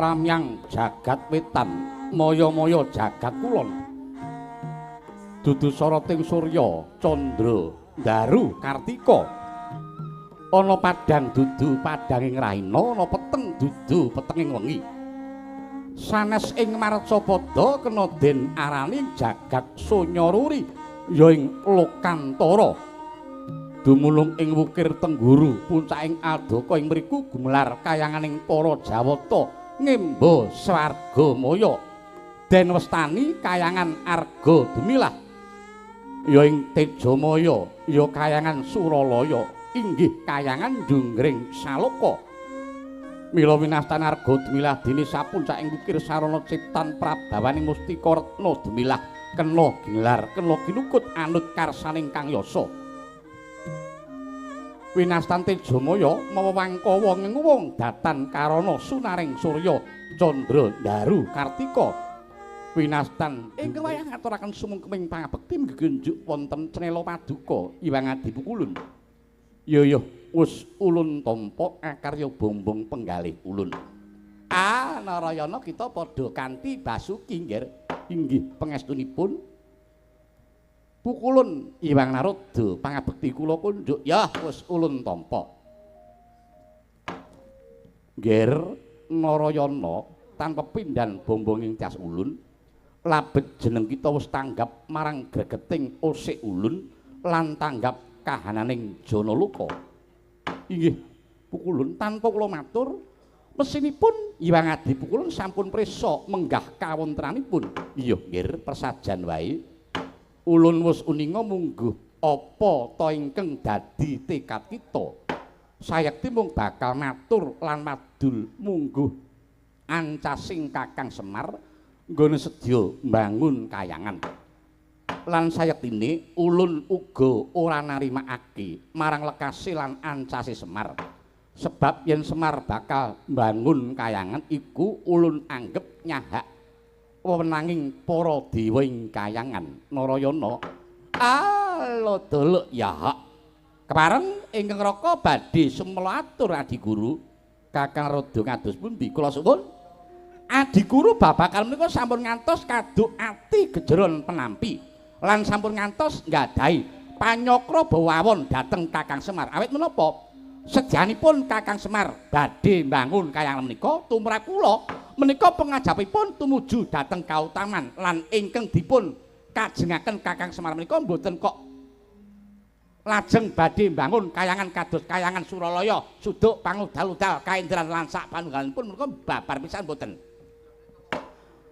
ramyang jagat wetan maya-maya jagat kulon dudu soroting surya candra daru kartika ana padang dudu padanging rahina ana peteng dudu petenging wengi sanes ing marcapada kena den arani jagat sonyaruri ya ing lokantara dumunung ing wukir tengguru puncaking adaka ing mriku gumelar kayanganing para jawata ngemba swarga maya den westani kayangan arga dumilah ya ing tejamaya ya kayangan suralaya inggih kayangan dunggring saloka mila winastan arga dumilah dene sapuncaking wukir sarana ciptan prabawaning mustika retna dumilah kena ginelar kena ginukut anut karsaning kang yasa winastan tejamaya mawa wangkawa ngenguwung datan karana sunaring surya candra daru kartika winastan ingkang wayah ngaturaken sumengkeming pangabekti gegenjuk wonten Cenela Paduka Iwang Adi Pukulun ya wis ulun tampa akarya bombong penggalih ulun Narayana kita padha kanthi Basuki inggih pangestunipun Pukulun Iwang Narada pangabekti kula kunjuk ya wis ulun tampa. Nger Narayana tanpa pindhan bombonging tias ulun labet jeneng kita wis tanggap marang gregeting osik ulun lan tanggap kahananing Janaloka. Inggih Pukulun tanpa kula matur mesinipun Iwang Adi Pukulun sampun prisa menggah kawontenanipun. Iya nggih persajan wae. Ulun wis uninga mungguh apa ta ingkang dadi tekad kita sayekti mung bakal matur lan madul mungguh ancasing Kakang Semar nggone sedya mbangun kayangan lan sayektine ulun uga ora narimakake marang lekase lan ancase Semar sebab yen Semar bakal mbangun kayangan iku ulun anggep nyahak wewenanging para dewa ing kayangan Narayana alodolok ya kepareng ingkang raka badhe sumela atur Adi Guru Kakang Rada kados pundi kula suwun Adi Guru babakan menika sampun ngantos kaduk ati gejeron penampi lan sampun ngantos nggadahi panyakra bawawon dhateng Kakang Semar awit menapa Sedyanipun Kakang Semar badhe mbangun kayangan menika tumrap kula menika pengajapipun tumuju dhateng kautaman lan ingkang dipun kajengaken Kakang Semar menika mboten kok lajeng badhe mbangun kayangan kados kayangan Suralaya, Suduk, Pangudal-udal, Kaendran lan sak panunggalipun menika babar pisan mboten.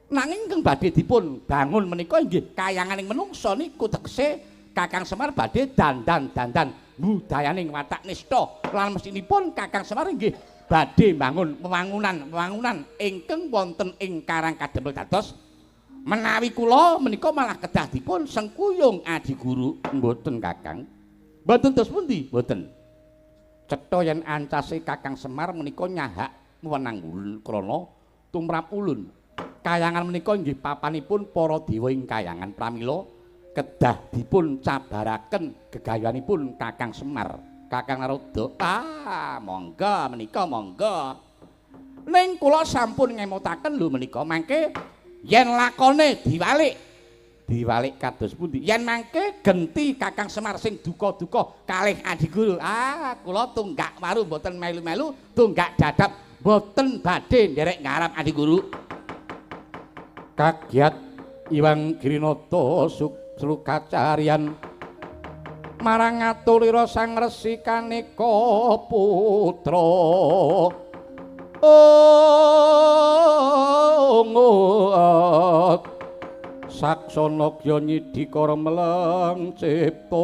Nanging ingkang badhe dipun bangun menika inggih kayanganing menungsa niku tegese Kakang Semar badhe dandan-dandan budayaning watak nista lan mesinipun Kakang Semar inggih badhe mbangun wewangunan ingkang wonten ing Karang Kadempel dados menawi kula menika malah kedah dipun sengkuyung Adi Guru mboten Kakang. Mboten dos pundi? Mboten. Cetha yen ancase Kakang Semar menika nyahak wewenang ulun krana tumrap ulun. Kayangan menika inggih papanipun para dewa ing kayangan pramila kedah dipun cabaraken gegayanipun Kakang Semar. Kakang Naroda, monggo menika monggo. Ning kula sampun ngemutaken lho menika mangke yen lakone diwalik kados pundi? Yen mangke genti Kakang Semar sing duka-duka kalih Adi Guru. Kula tunggak waru mboten melu-melu, tunggak dadap mboten badhe nderek ngarep Adi Guru. Kagiat Iwang Girinata Sukacarian marang ngatulira Sang Resi Kaneka Putra. Saksana Gya Nyidikara Meleng Cipta.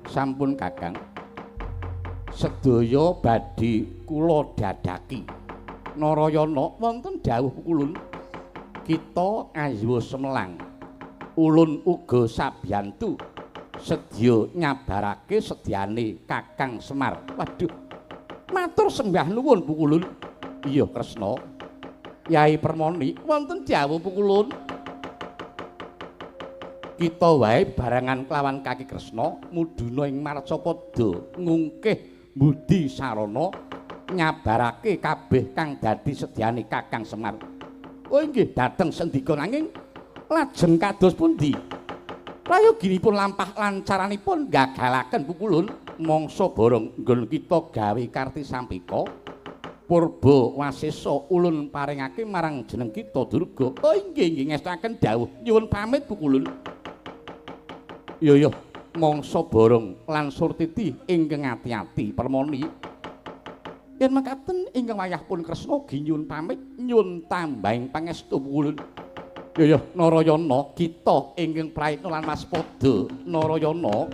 Sampun Kakang. Sedaya badhe kula dadaki. Narayana wonten dawuh ulun kita ayuwa semelang. Ulun uga sabiyantu sedya nyabarake sedyane Kakang Semar. Waduh. Matur sembah nuwun Bu Ulun. Iya Kresna. Yai Permoni wonten dawuh Bu Ulun. Kita wae barengan kelawan Kaki Kresna mudhuna ing Marcapada ngungkih budi sarana nyabarake kabeh kang dadi sedyane Kakang Semar. Oh inggih dhateng sendika nanging lajeng kados pundi? Prayoginipun lampah lancaranipun gagalaken pukulun mangsa borong nggon kita gawe karti sampika purba wasesa ulun paringake marang jeneng kita Durga. Oh inggih ngestaken dawuh nyuwun pamit pukulun. Yo mangsa borong lan Surtiti ingkang ati-ati Permoni. Yen mekaten ingkang wayahipun Kresna ginyun pamit nyuwun tambahing pangestu ulun. Ya Narayana kita ingkang praitna lan waspada Narayana.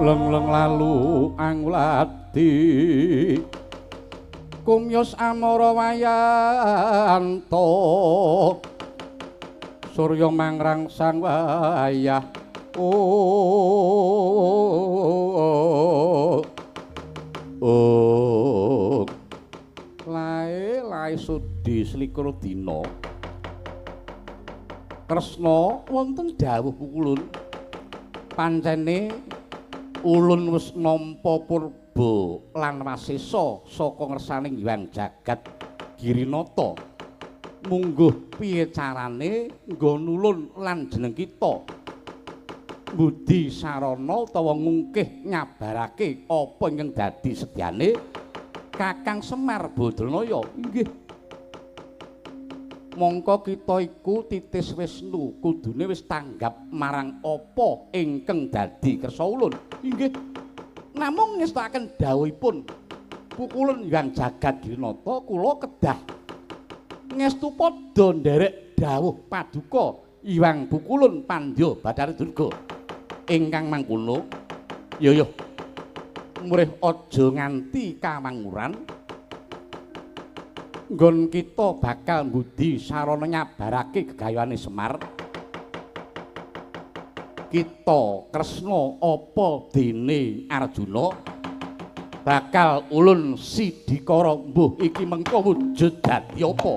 Leng-leng lalu angulati Kumyos Amara Wayanto Surya mangrangsang wayah lae sudi selikur dina Kresna wonten dawuh ulun pancene ulun wis nampa purba lan wasesa saka ngersaning Hyang Jagat Girinata mungguh piye carane nggon ulun lan jeneng kita Budi Sarana utawa ngungkih nyabarake apa ingkang dadi sedyane Kakang Semar Badranaya inggih mongko kita iku titis Wisnu kudune wis tanggap marang apa ingkang dadi kersa ulun inggih namung ngestakaken dawuhipun pukulun Hyang Jagat Girinata kula kedah ngestu padha nderek dawuh paduka Hyang Bukulun Pandya Bathari Durga ingkang mangkono ya murih aja nganti kawanguran nggon kita bakal mbudi sarana nyabarake gegayane Semar kita Kresna apa dene Arjuna bakal ulun Sidikara mbuh iki mengko wujud dadi apa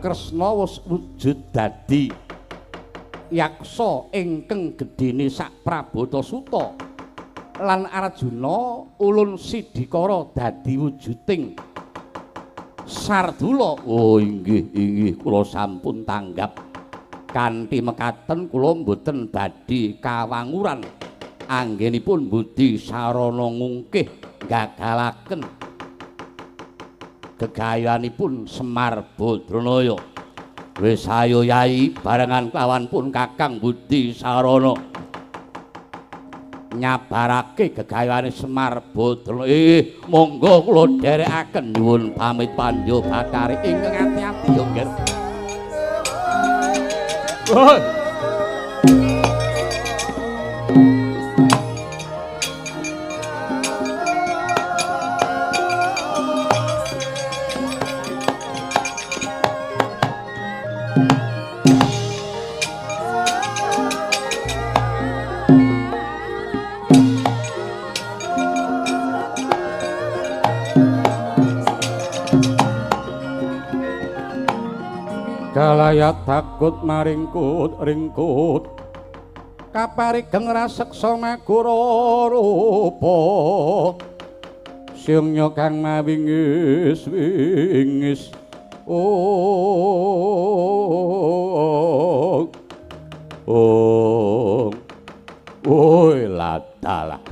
Kresna wis wujud dadi yaksa ingkang gedhene sak Prabotasuta lan Arjuna ulun Sidikara dadi wujuding Sardula oh inggih kula sampun tanggap kanthi mekaten kula mboten badhe kawanguran anggenipun budi sarana ngungkih gagalaken gegayanipun Semar Badranaya wis ayo yai barengan kawan pun Kakang Budi Sarana nyabarake gegayane Semar Badranaya monggo kula dherekaken nyuwun pamit Pandya Bathari ingkang ati-ati yo nggih kalayat takut maringkut ringkut kaparigeng raseksa magara rupa singnya kang mawingis wingis ladalah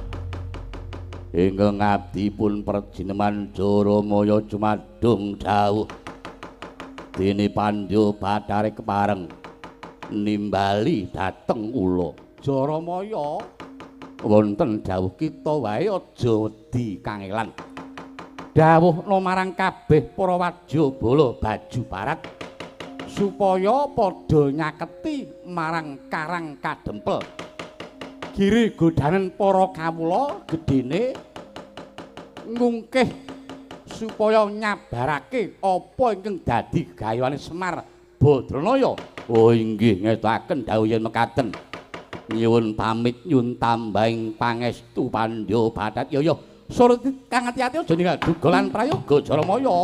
ingkang abdi pun perjineman Jaramaya jumadung dawuh dene Pandya Bathari kepareng nimbali dhateng ula Jaramaya wonten dawuh kita wae aja wedi kangelan dawuhna marang kabeh para wadyabala baju barat supaya padha nyaketi marang Karang Kadempel giri godanen para kawula gedene ngungkih supaya nyabarake apa ingkang dadi gegayane Semar Badranaya. Oh inggih ngetaken dawuh yen mekaten. Nyuwun pamit nyuwun tambahing pangestu Pandya Bathari. Ya Surti kang ati-ati aja ninggal duga lan prayoga Jaramaya.